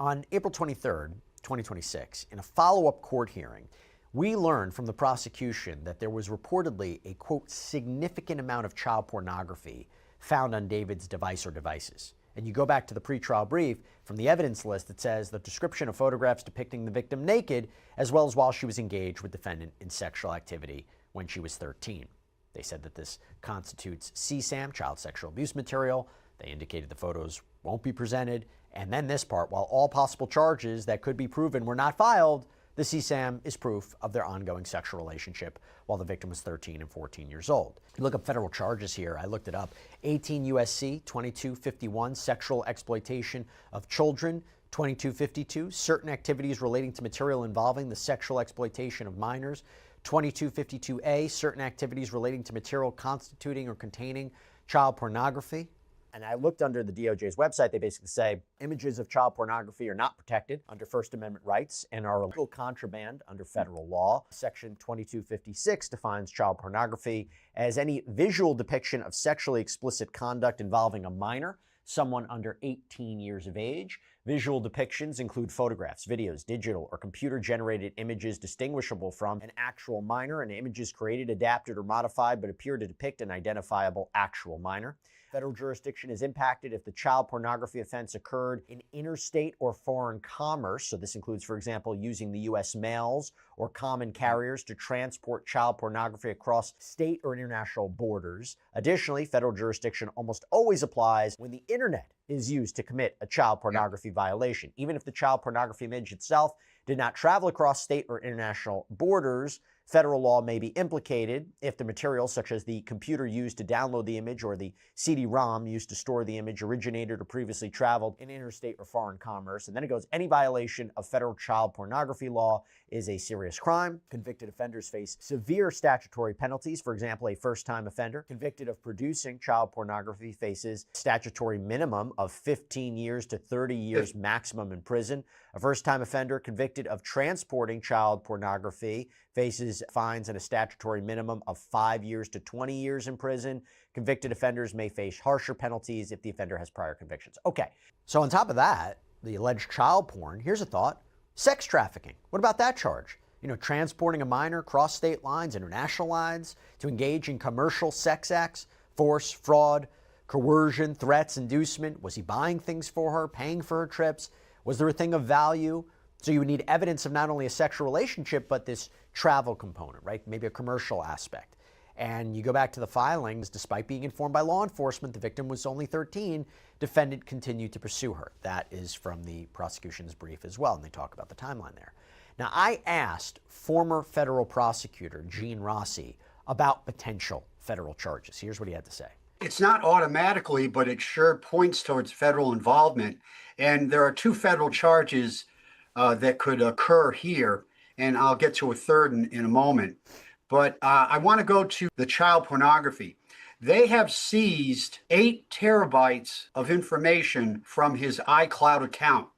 on April 23rd, 2026, in a follow-up court hearing, we learned from the prosecution that there was reportedly a, quote, significant amount of child pornography found on David's device or devices. And you go back to the pretrial brief, from the evidence list, it says the description of photographs depicting the victim naked, as well as while she was engaged with defendant in sexual activity when she was 13. They said that this constitutes CSAM, child sexual abuse material. They indicated the photos won't be presented. And then this part, while all possible charges that could be proven were not filed, the CSAM is proof of their ongoing sexual relationship while the victim was 13 and 14 years old. If you look up federal charges here, I looked it up. 18 U.S.C. 2251, sexual exploitation of children. 2252, certain activities relating to material involving the sexual exploitation of minors. 2252A, certain activities relating to material constituting or containing child pornography. And I looked under the DOJ's website. They basically say images of child pornography are not protected under First Amendment rights and are illegal contraband under federal law. Section 2256 defines child pornography as any visual depiction of sexually explicit conduct involving a minor, someone under 18 years of age. Visual depictions include photographs, videos, digital or computer-generated images distinguishable from an actual minor, and images created, adapted, or modified but appear to depict an identifiable actual minor. Federal jurisdiction is impacted if the child pornography offense occurred in interstate or foreign commerce. So this includes, for example, using the U.S. mails or common carriers to transport child pornography across state or international borders. Additionally, federal jurisdiction almost always applies when the internet is used to commit a child pornography violation. Even if the child pornography image itself did not travel across state or international borders, federal law may be implicated if the material, such as the computer used to download the image or the CD-ROM used to store the image, originated or previously traveled in interstate or foreign commerce. And then it goes, any violation of federal child pornography law is a serious crime. Convicted offenders face severe statutory penalties. For example, a first-time offender convicted of producing child pornography faces statutory minimum of 15 years to 30 years maximum in prison. A first-time offender convicted of transporting child pornography faces fines and a statutory minimum of 5 years to 20 years in prison. Convicted offenders may face harsher penalties if the offender has prior convictions. Okay, so on top of that, the alleged child porn, here's a thought. Sex trafficking. What about that charge? Transporting a minor across state lines, international lines, to engage in commercial sex acts, force, fraud, coercion, threats, inducement. Was he buying things for her, paying for her trips? Was there a thing of value? So you would need evidence of not only a sexual relationship, but this travel component, right? Maybe a commercial aspect. And you go back to the filings, despite being informed by law enforcement, the victim was only 13, defendant continued to pursue her. That is from the prosecution's brief as well, and they talk about the timeline there. Now, I asked former federal prosecutor Gene Rossi about potential federal charges. Here's what he had to say. It's not automatically, but it sure points towards federal involvement. And there are 2 federal charges that could occur here, and I'll get to a third in a moment. But I want to go to the child pornography. They have seized 8 terabytes of information from his iCloud account.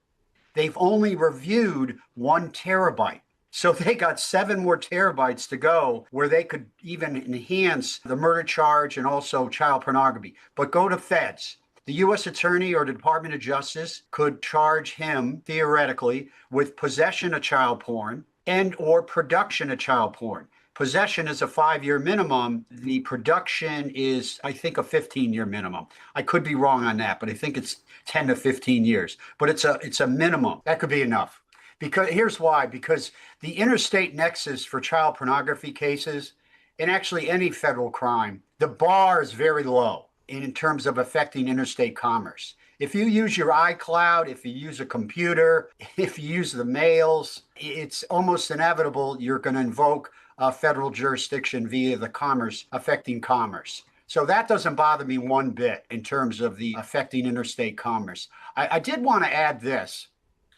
They've only reviewed 1 terabyte. So they got 7 more terabytes to go where they could even enhance the murder charge and also child pornography. But go to feds. The U.S. Attorney or the Department of Justice could charge him, theoretically, with possession of child porn and or production of child porn. Possession is a 5-year minimum. The production is, I think, a 15-year minimum. I could be wrong on that, but I think it's 10 to 15 years. But it's a minimum. That could be enough. Because here's why. Because the interstate nexus for child pornography cases, and actually any federal crime, the bar is very low in terms of affecting interstate commerce. If you use your iCloud, if you use a computer, if you use the mails, it's almost inevitable you're going to invoke federal jurisdiction via the commerce, affecting commerce. So that doesn't bother me one bit in terms of the affecting interstate commerce. I did want to add this.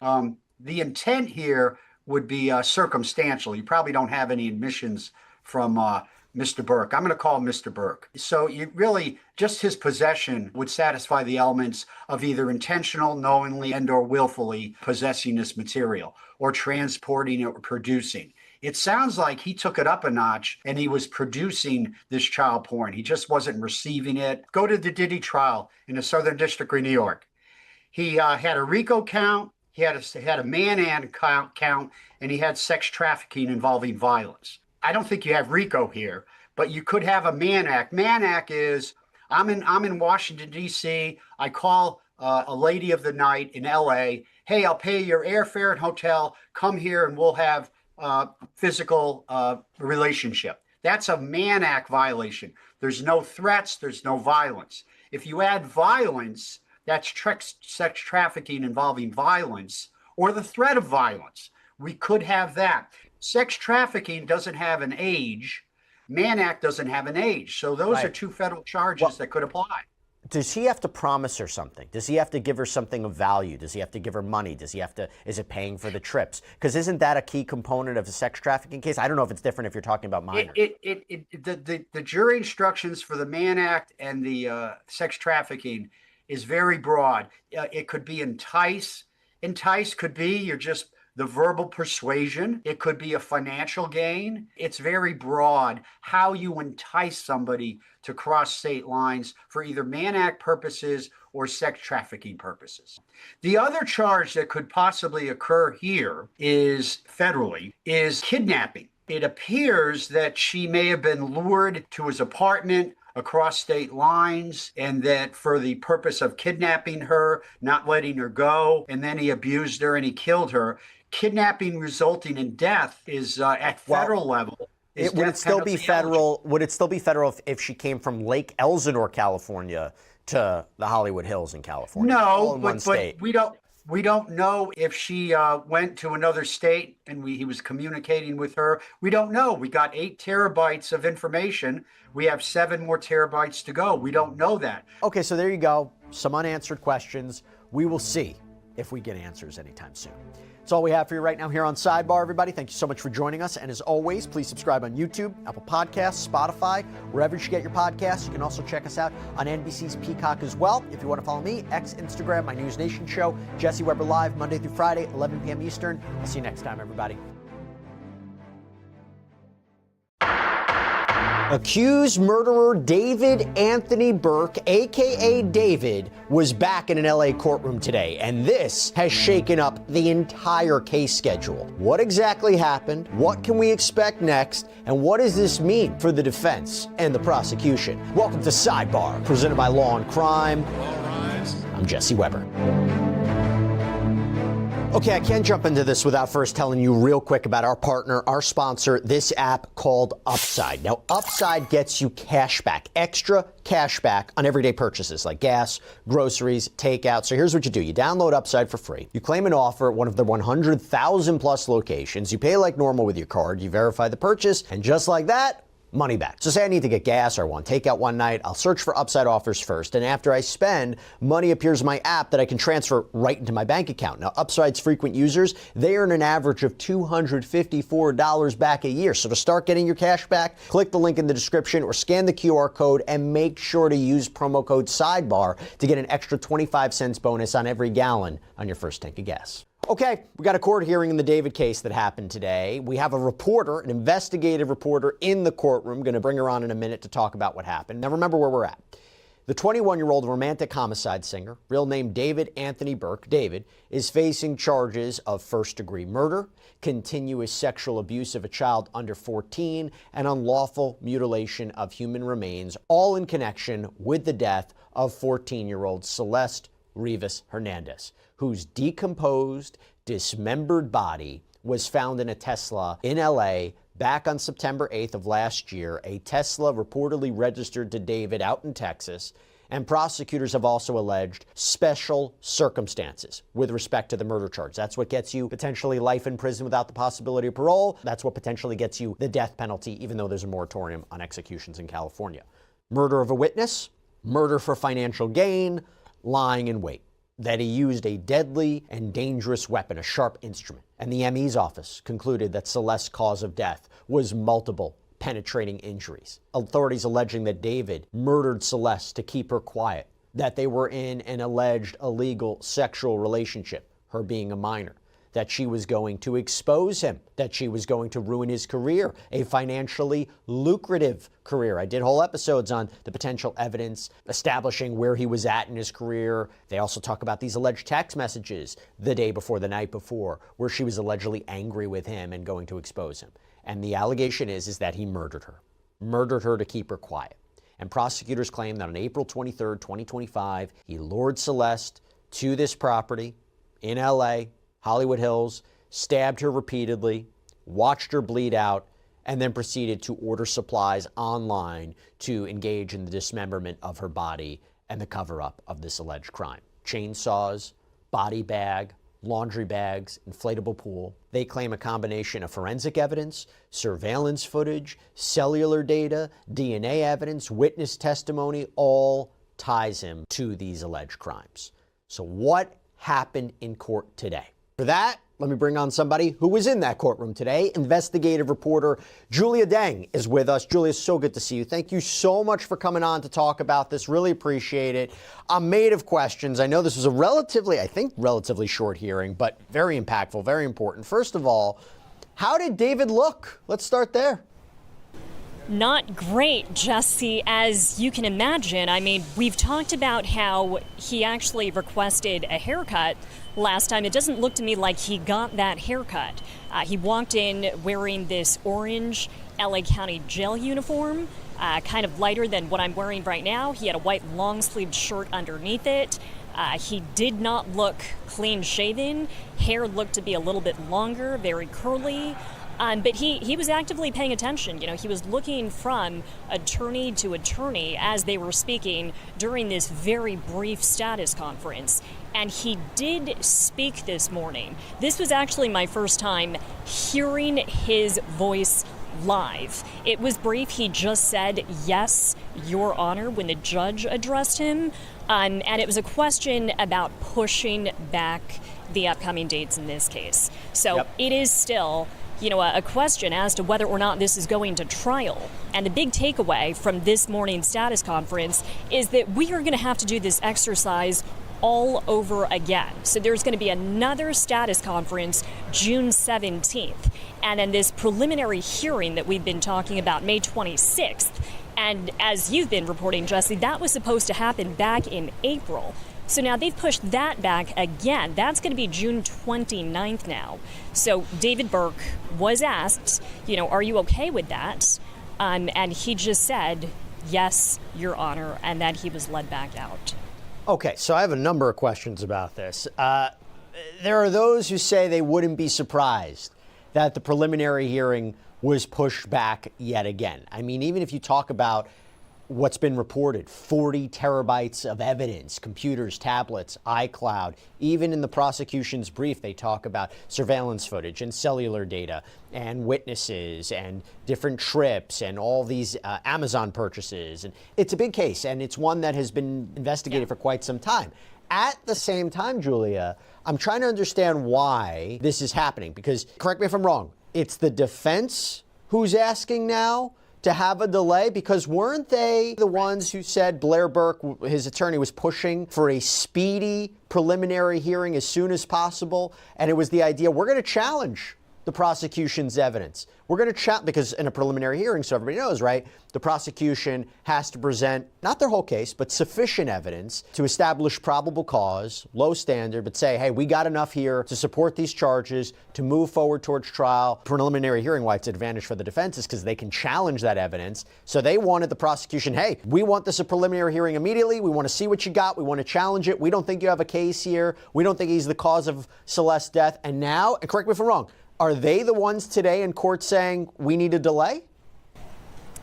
The intent here would be circumstantial. You probably don't have any admissions from Mr. Burke. I'm going to call him Mr. Burke. So you really, just his possession would satisfy the elements of either intentional, knowingly, and or willfully possessing this material or transporting it or producing. It sounds like he took it up a notch and he was producing this child porn. He just wasn't receiving it. Go to the Diddy trial in the Southern District of New York. He had a RICO count, he had a man-and count, and he had sex trafficking involving violence. I don't think you have RICO here, but you could have a Mann Act. Mann Act is, I'm in Washington, D.C. I call a lady of the night in L.A. Hey, I'll pay your airfare and hotel. Come here and we'll have physical relationship. That's a Mann Act violation. There's no threats. There's no violence. If you add violence, that's sex trafficking involving violence or the threat of violence. We could have that. Sex trafficking doesn't have an age. Mann Act doesn't have an age. So those are 2 federal charges that could apply. Does he have to promise her something? Does he have to give her something of value? Does he have to give her money? Does he have to, is it paying for the trips? Because isn't that a key component of a sex trafficking case? I don't know if it's different if you're talking about minors. The jury instructions for the Mann Act and the sex trafficking is very broad. It could be entice. Entice could be you're just the verbal persuasion. It could be a financial gain. It's very broad how you entice somebody to cross state lines for either Mann Act purposes or sex trafficking purposes. The other charge that could possibly occur here is federally, is kidnapping. It appears that she may have been lured to his apartment across state lines, and that for the purpose of kidnapping her, not letting her go, and then he abused her and he killed her. Kidnapping resulting in death is at federal level. Would it still be federal? Would it still be federal if she came from Lake Elsinore, California, to the Hollywood Hills in California? No, but we don't know if she went to another state and he was communicating with her. We don't know. We got 8 terabytes of information. We have 7 more terabytes to go. We don't know that. Okay, so there you go. Some unanswered questions. We will see if we get answers anytime soon. That's all we have for you right now here on Sidebar, everybody. Thank you so much for joining us. And as always, please subscribe on YouTube, Apple Podcasts, Spotify, wherever you get your podcasts. You can also check us out on NBC's Peacock as well. If you want to follow me, X, Instagram, my News Nation show, Jesse Weber Live, Monday through Friday, 11 p.m. Eastern. I'll see you next time, everybody. Accused murderer David Anthony Burke, a.k.a. David, was back in an L.A. courtroom today, and this has shaken up the entire case schedule. What exactly happened? What can we expect next? And what does this mean for the defense and the prosecution? Welcome to Sidebar, presented by Law and Crime. I'm Jesse Weber. Okay, I can't jump into this without first telling you real quick about our partner, our sponsor, this app called Upside. Now, Upside gets you cash back, extra cash back on everyday purchases like gas, groceries, takeout. So here's what you do. You download Upside for free. You claim an offer at one of the 100,000 plus locations. You pay like normal with your card. You verify the purchase. And just like that, money back. So say I need to get gas or I want takeout one night, I'll search for Upside offers first, and after I spend, money appears in my app that I can transfer right into my bank account. Now, Upside's frequent users, they earn an average of $254 back a year. So to start getting your cash back, click the link in the description or scan the QR code and make sure to use promo code Sidebar to get an extra 25 cents bonus on every gallon on your first tank of gas. Okay, we got a court hearing in the David case that happened today. We have a reporter, an investigative reporter in the courtroom. Going to bring her on in a minute to talk about what happened. Now remember where we're at. The 21-year-old romantic homicide singer, real name David Anthony Burke, David, is facing charges of first-degree murder, continuous sexual abuse of a child under 14, and unlawful mutilation of human remains, all in connection with the death of 14-year-old Celeste Rivas Hernandez, whose decomposed, dismembered body was found in a Tesla in LA back on September 8th of last year, a Tesla reportedly registered to David out in Texas. And prosecutors have also alleged special circumstances with respect to the murder charge. That's what gets you potentially life in prison without the possibility of parole. That's what potentially gets you the death penalty, even though there's a moratorium on executions in California. Murder of a witness, murder for financial gain, lying in wait. That he used a deadly and dangerous weapon, a sharp instrument. And the ME's office concluded that Celeste's cause of death was multiple penetrating injuries. Authorities alleging that David murdered Celeste to keep her quiet, that they were in an alleged illegal sexual relationship, her being a minor, that she was going to expose him, that she was going to ruin his career, a financially lucrative career. I did whole episodes on the potential evidence establishing where he was at in his career. They also talk about these alleged text messages the day before, the night before, where she was allegedly angry with him and going to expose him. And the allegation is that he murdered her to keep her quiet. And prosecutors claim that on April 23rd, 2025, he lured Celeste to this property in LA, Hollywood Hills, stabbed her repeatedly, watched her bleed out, and then proceeded to order supplies online to engage in the dismemberment of her body and the cover-up of this alleged crime. Chainsaws, body bag, laundry bags, inflatable pool. They claim a combination of forensic evidence, surveillance footage, cellular data, DNA evidence, witness testimony, all ties him to these alleged crimes. So what happened in court today? For that, let me bring on somebody who was in that courtroom today. Investigative reporter Julia Deng is with us. Julia, so good to see you. Thank you so much for coming on to talk about this. Really appreciate it. I'm made of questions. I know this was a relatively short hearing, but very impactful, very important. First of all, how did David look? Let's start there. Not great, Jesse, as you can imagine. I mean, we've talked about how he actually requested a haircut last time. It doesn't look to me like he got that haircut. He walked in wearing this orange LA County jail uniform, kind of lighter than what I'm wearing right now. He had a white long-sleeved shirt underneath it. He did not look clean-shaven. Hair looked to be a little bit longer, very curly. But he was actively paying attention. You know, he was looking from attorney to attorney as they were speaking during this very brief status conference. And he did speak this morning. This was actually my first time hearing his voice live. It was brief. He just said, "Yes, Your Honor," when the judge addressed him. And it was a question about pushing back the upcoming dates in this case. So It is still, you know, a question as to whether or not this is going to trial. And the big takeaway from this morning's status conference is that we are going to have to do this exercise all over again. So there's going to be another status conference June 17th. And then this preliminary hearing that we've been talking about May 26th. And as you've been reporting, Jesse, that was supposed to happen back in April. So now they've pushed that back again. That's going to be June 29th now. So David Burke was asked, you know, are you okay with that? And he just said, "Yes, Your Honor," and that he was led back out. Okay, so I have a number of questions about this. there are those who say they wouldn't be surprised that the preliminary hearing was pushed back yet again. I mean, even if you talk about what's been reported, 40 terabytes of evidence, computers, tablets, iCloud. Even in the prosecution's brief, they talk about surveillance footage and cellular data and witnesses and different trips and all these Amazon purchases. And it's a big case, and it's one that has been investigated for quite some time. At the same time, Julia, I'm trying to understand why this is happening, because, correct me if I'm wrong, it's the defense who's asking now to have a delay, because weren't they the ones who said Blair Burke, his attorney, was pushing for a speedy preliminary hearing as soon as possible? And it was the idea, we're going to challenge the prosecution's evidence. We're going to challenge, because in a preliminary hearing, so everybody knows, right, the prosecution has to present not their whole case, but sufficient evidence to establish probable cause, low standard, but say, hey, we got enough here to support these charges, to move forward towards trial. Preliminary hearing, why it's an advantage for the defense is because they can challenge that evidence. So they wanted the prosecution, hey, we want this a preliminary hearing immediately. We want to see what you got. We want to challenge it. We don't think you have a case here. We don't think he's the cause of Celeste's death. And now, and correct me if I'm wrong, are they the ones today in court saying we need a delay?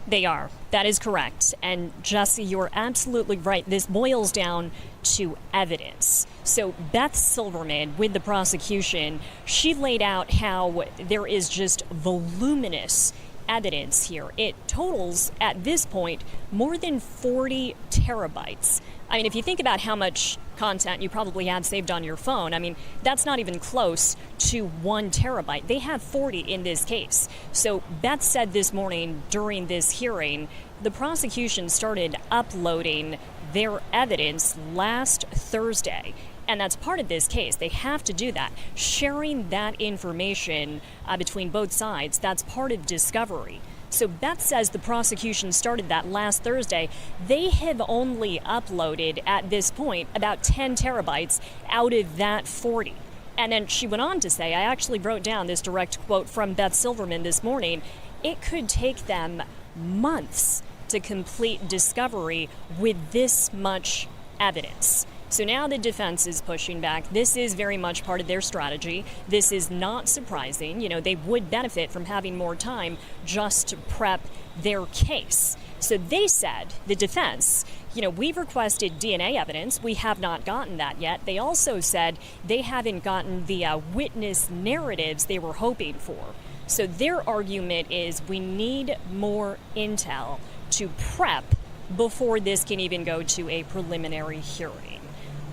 They are. That is correct. And Jesse, you're absolutely right. This boils down to evidence. So Beth Silverman, with the prosecution, she laid out how there is just voluminous evidence here. It totals, at this point, more than 40 terabytes. I mean, if you think about how much content you probably had saved on your phone, I mean, that's not even close to 1 terabyte. They have 40 in this case. So Beth said this morning during this hearing, the prosecution started uploading their evidence last Thursday. And that's part of this case. They have to do that. Sharing that information between both sides, that's part of discovery. So Beth says the prosecution started that last Thursday. They have only uploaded, at this point, about 10 terabytes out of that 40. And then she went on to say, I actually wrote down this direct quote from Beth Silverman this morning, it could take them months to complete discovery with this much evidence. So now the defense is pushing back. This is very much part of their strategy. This is not surprising. You know, they would benefit from having more time just to prep their case. So they said, the defense, you know, we've requested DNA evidence. We have not gotten that yet. They also said they haven't gotten the witness narratives they were hoping for. So their argument is we need more intel to prep before this can even go to a preliminary hearing.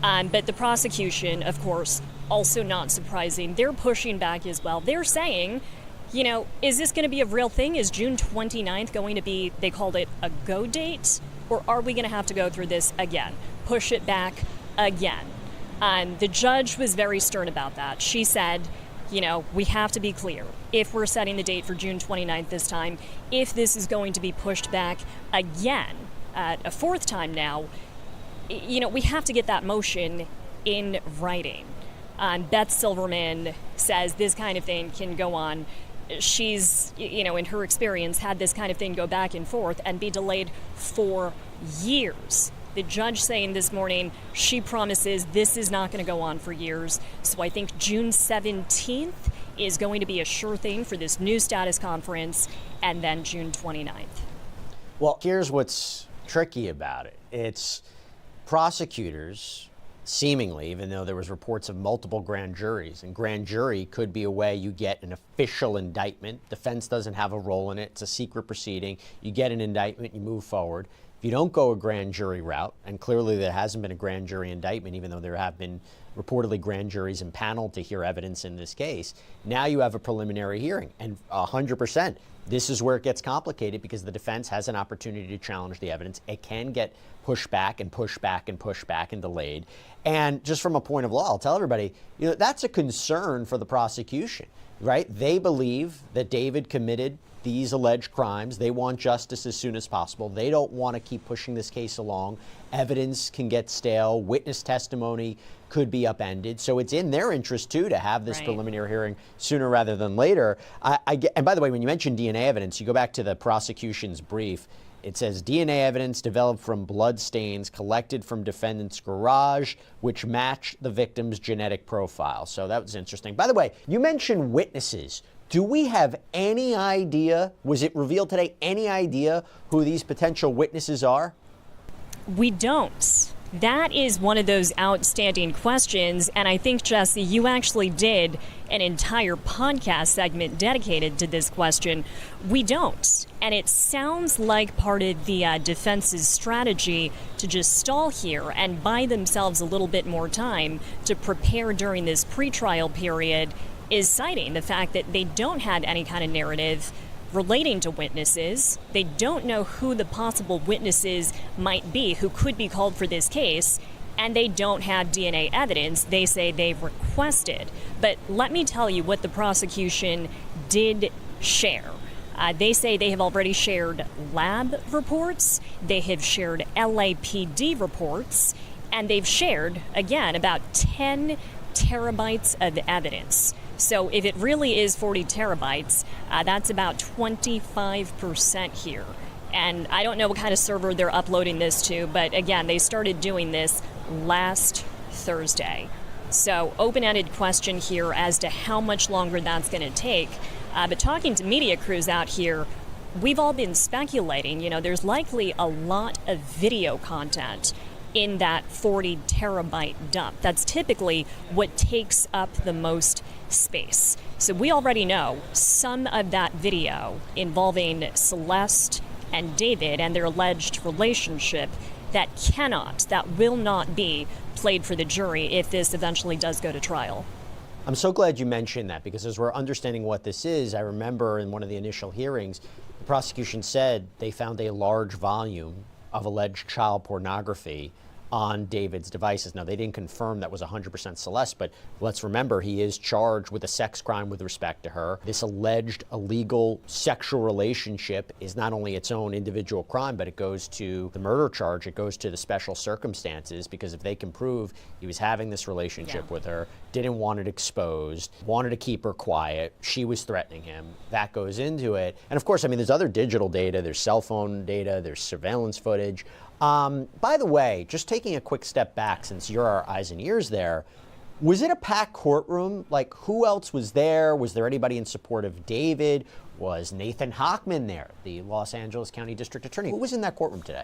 But the prosecution, of course, also not surprising, they're pushing back as well. They're saying, you know, is this going to be a real thing? Is June 29th going to be, they called it a go date? Or are we going to have to go through this again? Push it back again. The judge was very stern about that. She said, you know, we have to be clear. If we're setting the date for June 29th this time, if this is going to be pushed back again, a fourth time now, you know, we have to get that motion in writing. Beth Silverman says this kind of thing can go on. She's, you know, in her experience, had this kind of thing go back and forth and be delayed for years. The judge saying this morning, she promises this is not going to go on for years. So I think June 17th is going to be a sure thing for this new status conference, and then June 29th. Well, here's what's tricky about it. It's prosecutors, seemingly, even though there was reports of multiple grand juries, and grand jury could be a way you get an official indictment. Defense doesn't have a role in it. It's a secret proceeding. You get an indictment, you move forward. If you don't go a grand jury route, and clearly there hasn't been a grand jury indictment, even though there have been reportedly grand juries impaneled to hear evidence in this case, now you have a preliminary hearing. And 100%, this is where it gets complicated, because the defense has an opportunity to challenge the evidence. It can get pushed back and pushed back and pushed back and delayed. And just from a point of law, I'll tell everybody, you know, that's a concern for the prosecution, right? They believe that David committed these alleged crimes. They want justice as soon as possible. They don't want to keep pushing this case along. Evidence can get stale. Witness testimony could be upended. So it's in their interest, too, to have this preliminary hearing sooner rather than later. And by the way, when you mention DNA evidence, you go back to the prosecution's brief. It says DNA evidence developed from blood stains collected from defendant's garage, which match the victim's genetic profile. So that was interesting. By the way, you mentioned witnesses. Do we have any idea, was it revealed today, any idea who these potential witnesses are? We don't. That is one of those outstanding questions, and I think, Jesse, you actually did an entire podcast segment dedicated to this question. We don't. And it sounds like part of the defense's strategy to just stall here and buy themselves a little bit more time to prepare during this pretrial period is citing the fact that they don't have any kind of narrative relating to witnesses. They don't know who the possible witnesses might be who could be called for this case, and they don't have DNA evidence they say they've requested. But let me tell you what the prosecution did share. They say they have already shared lab reports, they have shared LAPD reports, and they've shared, again, about 10 terabytes of evidence. So if it really is 40 terabytes, that's about 25% here. And I don't know what kind of server they're uploading this to, but again, they started doing this last Thursday. So open-ended question here as to how much longer that's going to take. But talking to media crews out here, we've all been speculating, there's likely a lot of video content in that 40 terabyte dump. That's typically what takes up the most space. So we already know some of that video involving Celeste and David and their alleged relationship that will not be played for the jury if this eventually does go to trial. I'm so glad you mentioned that, because as we're understanding what this is, I remember in one of the initial hearings, the prosecution said they found a large volume of alleged child pornography on David's devices. Now, they didn't confirm that was 100% Celeste, but let's remember he is charged with a sex crime with respect to her. This alleged illegal sexual relationship is not only its own individual crime, but it goes to the murder charge. It goes to the special circumstances, because if they can prove he was having this relationship with her, didn't want it exposed, wanted to keep her quiet, she was threatening him, that goes into it. And of course, there's other digital data, there's cell phone data, there's surveillance footage. By the way, just taking a quick step back, since you're our eyes and ears there, was it a packed courtroom? Like, who else was there? Was there anybody in support of David? Was Nathan Hochman there, the Los Angeles County District Attorney? Who was in that courtroom today?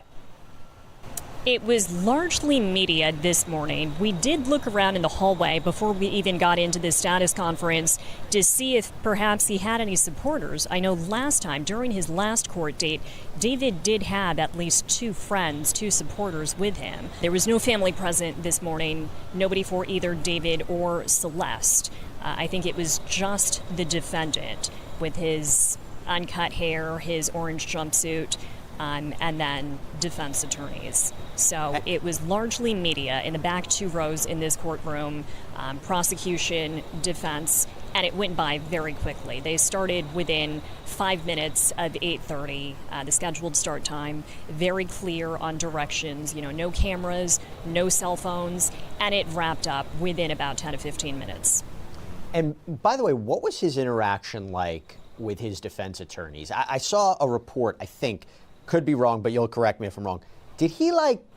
It was largely media this morning. We did look around in the hallway before we even got into the status conference to see if perhaps he had any supporters. I know last time, during his last court date, David did have at least two supporters with him. There was no family present this morning, nobody for either David or Celeste. I think it was just the defendant with his uncut hair, his orange jumpsuit, and then defense attorneys. So it was largely media in the back two rows in this courtroom, prosecution, defense, and it went by very quickly. They started within 5 minutes of 8:30, the scheduled start time, very clear on directions, no cameras, no cell phones, and it wrapped up within about 10 to 15 minutes. And by the way, what was his interaction like with his defense attorneys? I saw a report, I think, could be wrong, but you'll correct me if I'm wrong. Did he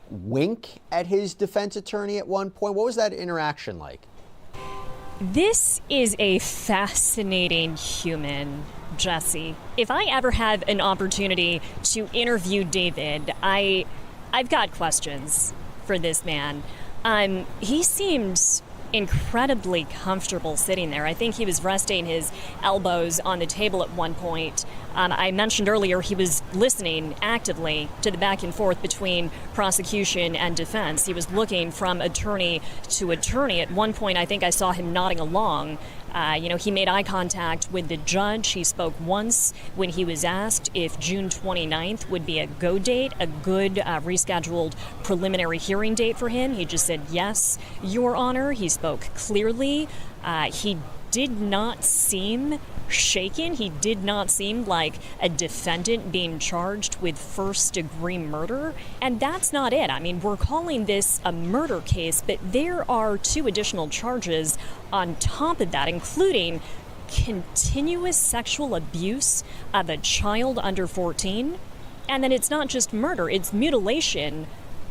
wink at his defense attorney at one point? What was that interaction like? This is a fascinating human, Jesse. If I ever have an opportunity to interview David, I've got questions for this man. He seemed incredibly comfortable sitting there. I think he was resting his elbows on the table at one point. I mentioned earlier he was listening actively to the back and forth between prosecution and defense. He was looking from attorney to attorney. At one point, I think I saw him nodding along. He made eye contact with the judge. He spoke once when he was asked if June 29th would be a go date, a good rescheduled preliminary hearing date for him. He just said, yes, Your Honor. He spoke clearly. He did not seem shaken. He did not seem like a defendant being charged with first-degree murder. And that's not it. We're calling this a murder case, but there are two additional charges on top of that, including continuous sexual abuse of a child under 14 And then it's not just murder, it's mutilation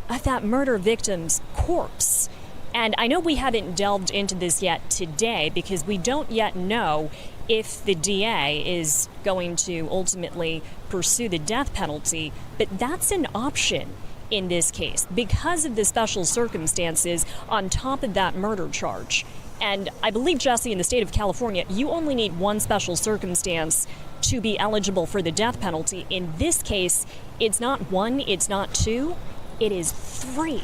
of that murder victim's corpse. And I know we haven't delved into this yet today because we don't yet know if the DA is going to ultimately pursue the death penalty, but that's an option in this case because of the special circumstances on top of that murder charge. And I believe, Jesse, in the state of California, you only need one special circumstance to be eligible for the death penalty. In this case, it's not one, it's not two, it is three.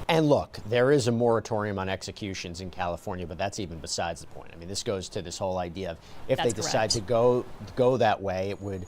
And look, there is a moratorium on executions in California, but that's even besides the point. I mean, this goes to this whole idea of if That's they decide correct. to go that way, it would,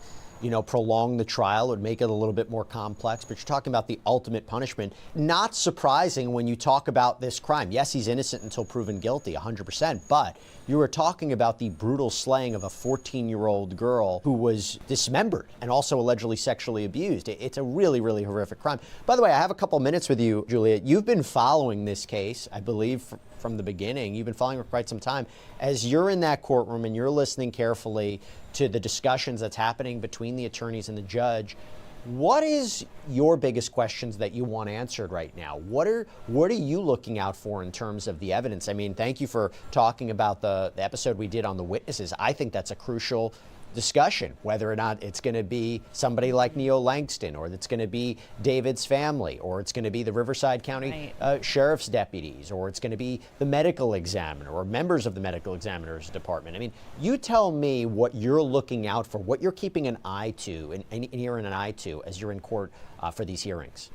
prolong the trial, it would make it a little bit more complex. But you're talking about the ultimate punishment. Not surprising when you talk about this crime. Yes, he's innocent until proven guilty, 100%. But you were talking about the brutal slaying of a 14-year-old girl who was dismembered and also allegedly sexually abused. It's a really, really horrific crime. By the way, I have a couple minutes with you, Julia. You've been following this case, I believe, from the beginning. You've been following it for quite some time. As you're in that courtroom and you're listening carefully to the discussions that's happening between the attorneys and the judge, what is your biggest questions that you want answered right now? What are you looking out for in terms of the evidence? I mean, thank you for talking about the episode we did on the witnesses. I think that's a crucial discussion, whether or not it's going to be somebody like Neo Langston, or it's going to be David's family, or it's going to be the Riverside County Sheriff's deputies, or it's going to be the medical examiner or members of the medical examiner's department. I mean, you tell me what you're looking out for, what you're keeping an eye to, and ear and an eye to as you're in court for these hearings.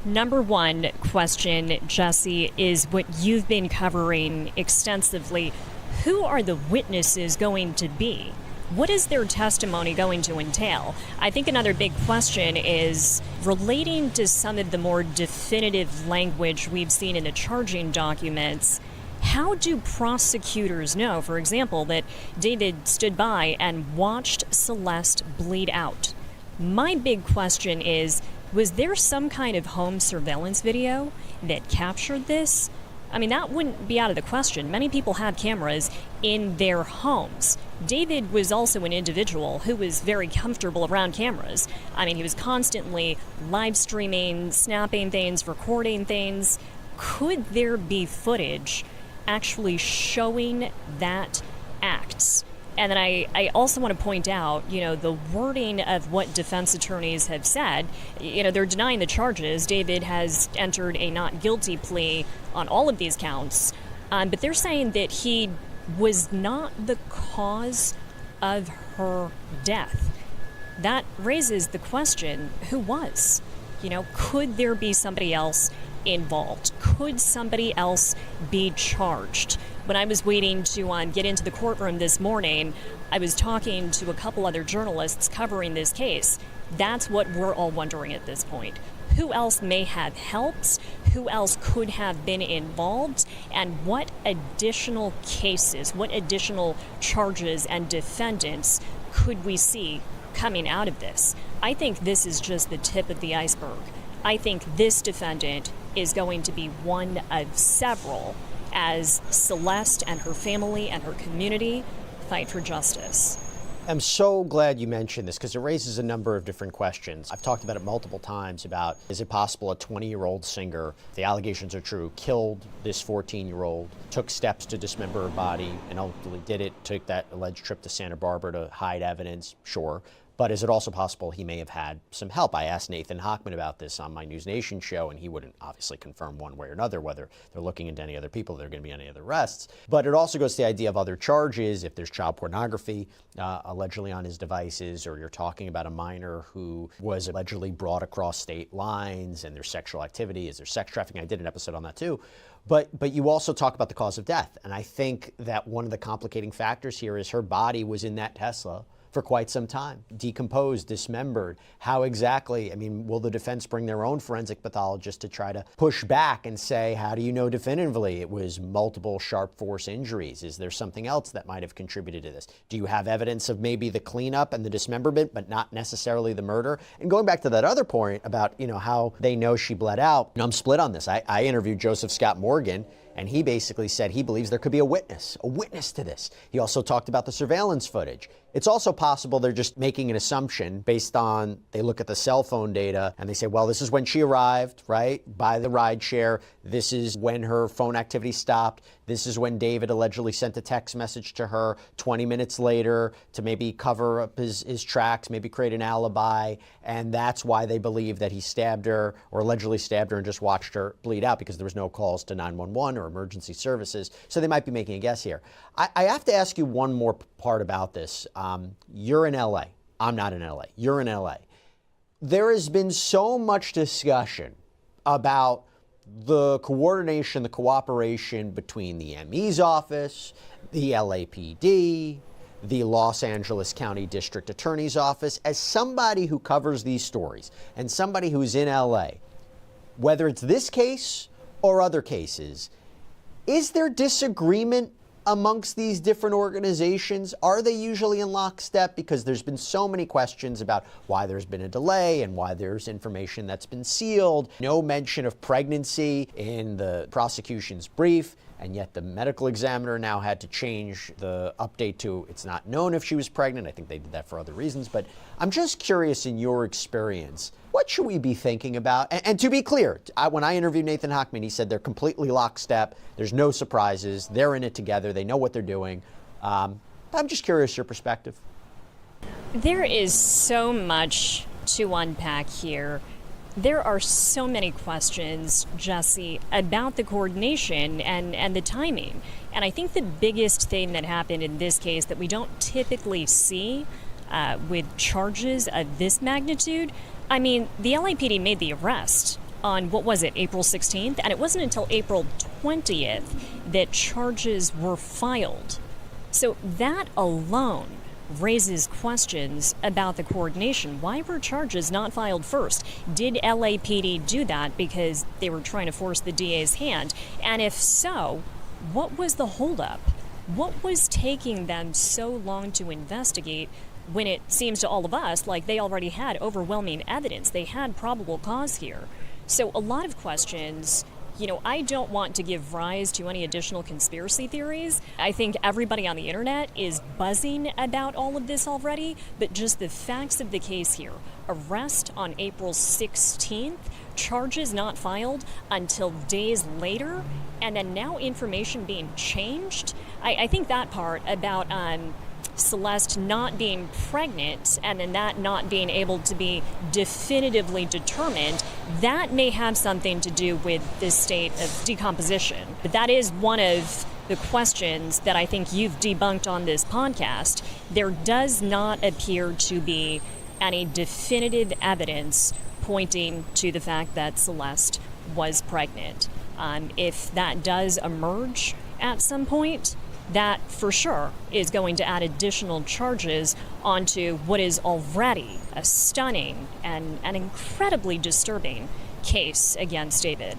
Number one question, Jesse, is what you've been covering extensively. Who are the witnesses going to be? What is their testimony going to entail? I think another big question is relating to some of the more definitive language we've seen in the charging documents. How do prosecutors know, for example, that David stood by and watched Celeste bleed out? My big question is, was there some kind of home surveillance video that captured this? I mean, that wouldn't be out of the question. Many people have cameras in their homes. David was also an individual who was very comfortable around cameras. I mean, he was constantly live streaming, snapping things, recording things. Could there be footage actually showing that act? And then I also want to point out, the wording of what defense attorneys have said. They're denying the charges. David has entered a not guilty plea on all of these counts. But they're saying that he was not the cause of her death. That raises the question, who was? Could there be somebody else involved? Could somebody else be charged? When I was waiting to get into the courtroom this morning, I was talking to a couple other journalists covering this case. That's what we're all wondering at this point. Who else may have helped? Who else could have been involved? And what additional cases, what additional charges and defendants could we see coming out of this? I think this is just the tip of the iceberg. I think this defendant is going to be one of several as Celeste and her family and her community fight for justice. I'm so glad you mentioned this because it raises a number of different questions. I've talked about it multiple times about, is it possible a 20-year-old singer, if the allegations are true, killed this 14-year-old, took steps to dismember her body, and ultimately did it, took that alleged trip to Santa Barbara to hide evidence? Sure. But is it also possible he may have had some help? I asked Nathan Hochman about this on my News Nation show, and he wouldn't obviously confirm one way or another whether they're looking into any other people, there are going to be any other arrests. But it also goes to the idea of other charges. If there's child pornography allegedly on his devices, or you're talking about a minor who was allegedly brought across state lines and there's sexual activity, is there sex trafficking? I did an episode on that too. But you also talk about the cause of death. And I think that one of the complicating factors here is her body was in that Tesla for quite some time, decomposed, dismembered. How exactly, will the defense bring their own forensic pathologist to try to push back and say, how do you know definitively it was multiple sharp force injuries? Is there something else that might have contributed to this? Do you have evidence of maybe the cleanup and the dismemberment, but not necessarily the murder? And going back to that other point about, how they know she bled out, I'm split on this. I interviewed Joseph Scott Morgan, and he basically said he believes there could be a witness to this. He also talked about the surveillance footage. It's also possible they're just making an assumption based on, they look at the cell phone data and they say, well, this is when she arrived, right, by the ride share. This is when her phone activity stopped. This is when David allegedly sent a text message to her 20 minutes later to maybe cover up his tracks, maybe create an alibi. And that's why they believe that he stabbed her or allegedly stabbed her and just watched her bleed out, because there was no calls to 911 or emergency services. So they might be making a guess here. I have to ask you one more part about this. You're in LA. I'm not in LA. You're in LA. There has been so much discussion about the coordination, the cooperation between the ME's office, the LAPD, the Los Angeles County District Attorney's Office. As somebody who covers these stories and somebody who's in LA, whether it's this case or other cases, is there disagreement amongst these different organizations? Are they usually in lockstep? Because there's been so many questions about why there's been a delay and why there's information that's been sealed. No mention of pregnancy in the prosecution's brief, and yet the medical examiner now had to change the update to it's not known if she was pregnant. I think they did that for other reasons, but I'm just curious, in your experience, what should we be thinking about? And to be clear, when I interviewed Nathan Hochman, he said they're completely lockstep. There's no surprises. They're in it together. They know what they're doing. I'm just curious your perspective. There is so much to unpack here. There are so many questions, Jesse, about the coordination and the timing. And I think the biggest thing that happened in this case that we don't typically see with charges of this magnitude, I mean, the LAPD made the arrest on, what was it, April 16th? And it wasn't until April 20th that charges were filed. So that alone raises questions about the coordination. Why were charges not filed first? Did LAPD do that because they were trying to force the DA's hand? And if so, what was the holdup? What was taking them so long to investigate when it seems to all of us like they already had overwhelming evidence? They had probable cause here. So a lot of questions. You know, I don't want to give rise to any additional conspiracy theories. I think everybody on the internet is buzzing about all of this already, but just the facts of the case here. Arrest on April 16th, charges not filed until days later, and then now information being changed. I think that part about Celeste not being pregnant and then that not being able to be definitively determined, that may have something to do with this state of decomposition. But that is one of the questions that I think you've debunked on this podcast. There does not appear to be any definitive evidence pointing to the fact that Celeste was pregnant. If that does emerge at some point, that for sure is going to add additional charges onto what is already a stunning and an incredibly disturbing case against David.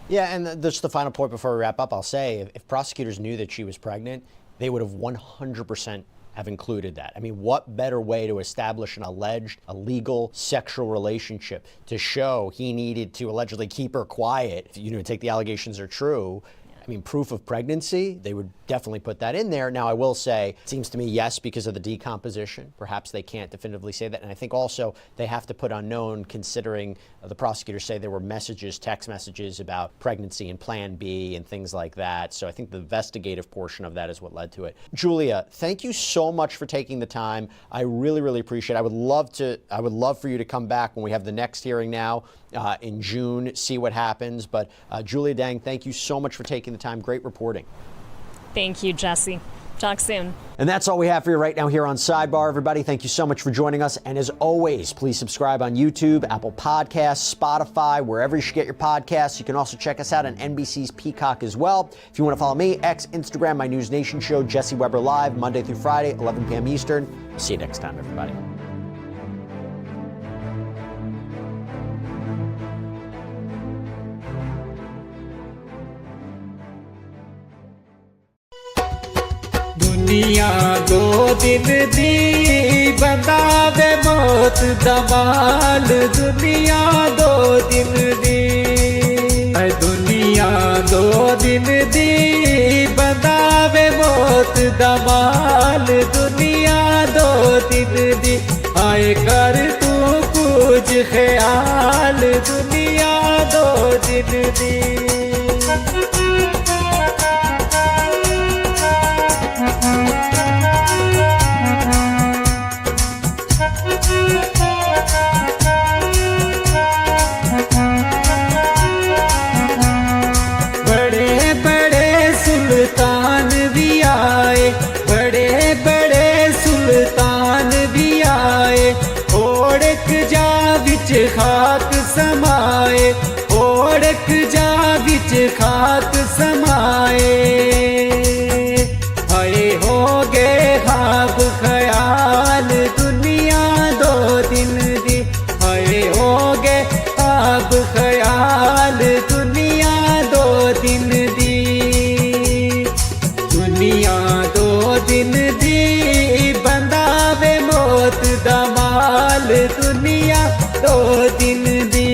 Yeah, and just the final point before we wrap up, I'll say if prosecutors knew that she was pregnant, they would have 100% have included that. I mean, what better way to establish an alleged illegal sexual relationship to show he needed to allegedly keep her quiet, take the allegations are true. I mean, proof of pregnancy, they would definitely put that in there. Now, I will say, it seems to me, yes, because of the decomposition. Perhaps they can't definitively say that. And I think also they have to put unknown, considering the prosecutors say there were messages, text messages about pregnancy and Plan B and things like that. So I think the investigative portion of that is what led to it. Julia, thank you so much for taking the time. I really, really appreciate it. I would love for you to come back when we have the next hearing now in June, see what happens. But Julia Dang, thank you so much for taking the time. Great reporting. Thank you, Jesse. Talk soon. And that's all we have for you right now here on Sidebar, everybody. Thank you so much for joining us. And as always, please subscribe on YouTube, Apple Podcasts, Spotify, wherever you should get your podcasts. You can also check us out on NBC's Peacock as well. If you want to follow me, X, Instagram, my News Nation show, Jesse Weber Live, Monday through Friday, 11 p.m. Eastern. See you next time, everybody. दुनिया दो दिन दी बंदा दे मौत दमाल दुनिया दो दिन दी दुनिया दो दिन दी बंदावे मौत दा माल दुनिया दो दिन दी आए कर तू कुछ ख्याल दुनिया दो दिन दी सुल्तान भी आए बड़े बड़े सुल्तान भी आए ओढ़क जा बिच खाक समाए ओढ़क जा बिच खाक समाए आए हो गए ख्वाब ख्याल दुनिया दो दिन दी आए हो गए ख्वाब ख्याल दुनिया दो दिन दी दुनिया दो दिन दी बंदावे मौत दा माल दुनिया दो दिन दी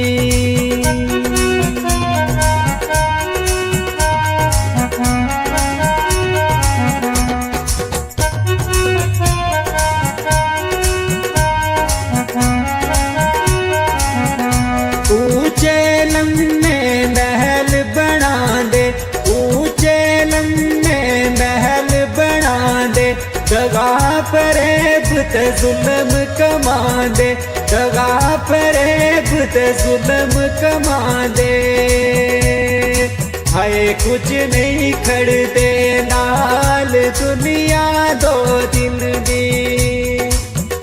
ऊंचे लम्हे महल बना दे ऊंचे लम्हे महल बना दे दगा फरेब ते जुल्म कमा दे दगा फरेब ते जुल्म कमा दे हाय कुछ नहीं खड़दे नाल दुनिया दो दिन दी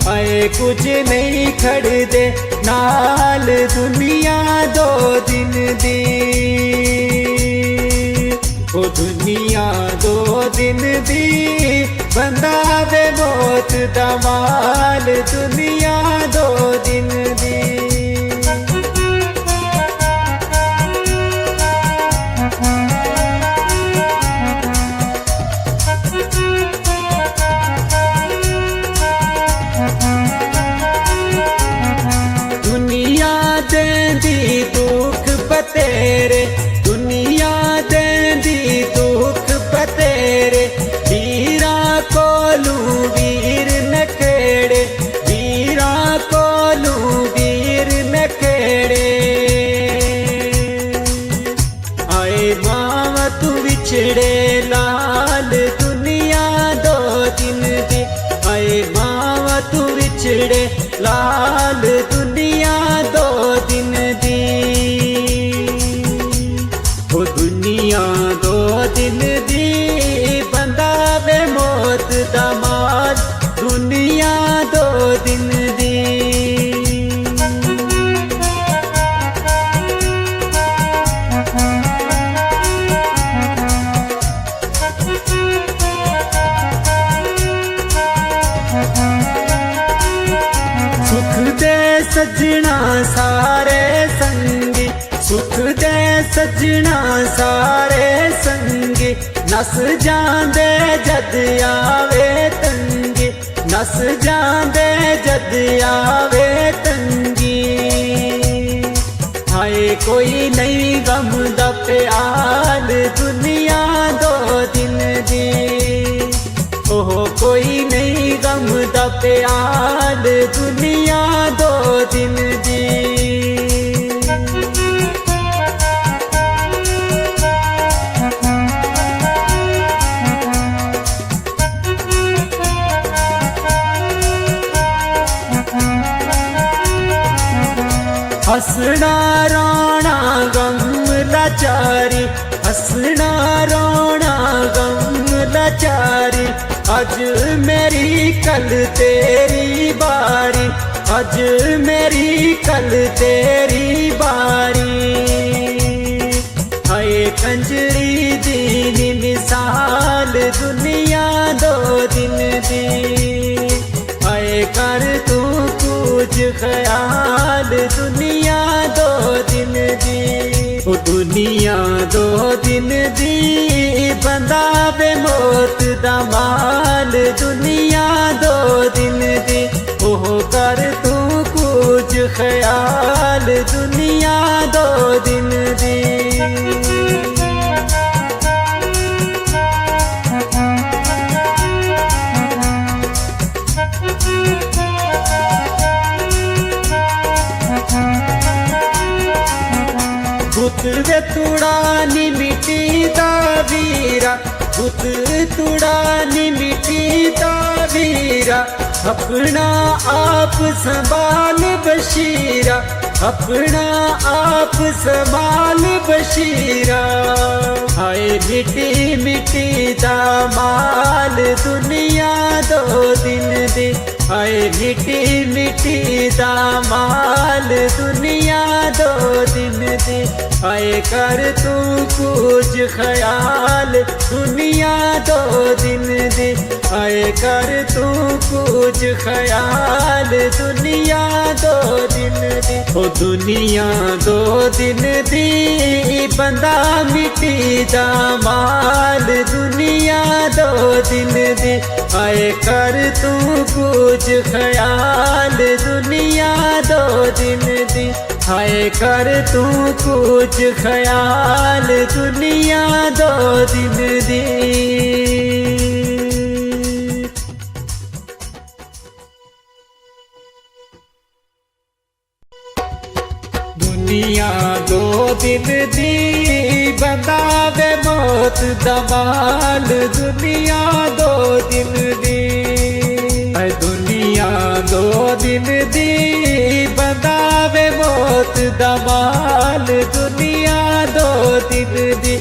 हाय कुछ नहीं खड़दे नाल दुनिया दो दिन दी ओ दुनिया दो दिन दी बंदावे मौत दा माल दुनिया दो दिन दी दुनिया देंदी दुख बतेरे दुनिया देंदी दुख बतेरे वीरा कोलू वीर नखेड़े वीरा कोलू वीर नखेड़े आए मावा तू विछड़े लाल दुनिया दो दिन दी आए मावा तू विछड़े लाल दुनिया दो दिन दी ओ दुनिया दो दिन दी बंदावे मौत दा माल दुनिया दो दिन दी सुख दे सजना सारे संगी सुख दे सजना सारे संगी नस जांदे जद आवे तंगी नस जांदे जद आवे तंगी हाय कोई नहीं गम दा प्याल दुनिया दो दिन दी ओह कोई नहीं गम दा प्याल दुनिया दो दिन दी हंसना रोना गम लाचारी हंसना रोना गम लाचारी अज मेरी कल तेरी बारी अज मेरी कल तेरी बारी हाय कंजरी दी मिसाल दुनिया दो दिन दी हाय कर तू कुछ ख्याल दुनिया दो दिन दी ओ दुनिया दो दिन दी बंदावे मौत दा माल दुनिया दो दिन दी ओह कर तू कुछ ख्याल दुनिया दो दिन दी वे तुड़ा नी मिट्टी दा वीरा पुत तुड़ा नी मिट्टी दा वीरा अपना आप संभाल बशीरा अपना आप संभाल बशीरा हाय मिट्टी मिट्टी दा माल दुनिया दो दिन दी हाय मिट्टी मिट्टी दा माल दुनिया दो दिन दी हाय कर तू कुछ ख्याल दुनिया दो दिन दी हाय कर तू कुछ ख्याल दुनिया दो दिन दी ओ दुनिया दो दिन दी बंदा मिट्टी दा माल दुनिया दो दिन दी हाय कर तू कुछ ख्याल दुनिया दो दिन दी हाय कर तू कुछ ख्याल दुनिया दो दिन दी दुनिया दो दिन दी बंदा वे मौत दमाल दुनिया दो दिन दी दुनिया दो दिन दी बंदा वे मौत दमाल दुनिया दो दिन दी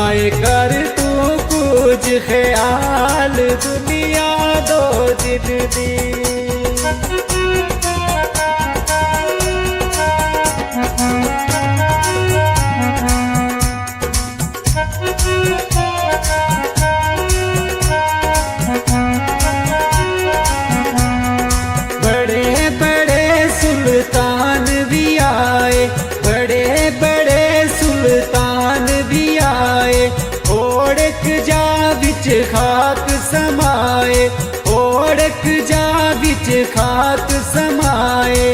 आए कर तू कुछ ख्याल दुनिया दो दिन दी सुल्तान भी आए बड़े बड़े सुल्तान भी आए ओढ़क जा बिच खाक समाए ओढ़क जा बिच खाक समाए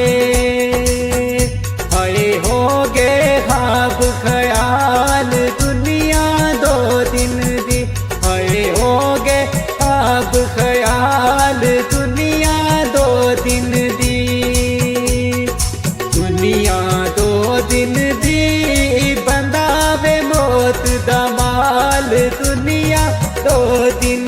हरे हो गए ख्वाब ख्याल दुनिया दो दिन दी हरे हो गए ख्वाब ख्याल दुनिया दो दिन दी दुनिया दो दिन दी बंदा वे मौत दमाल दुनिया दो दिन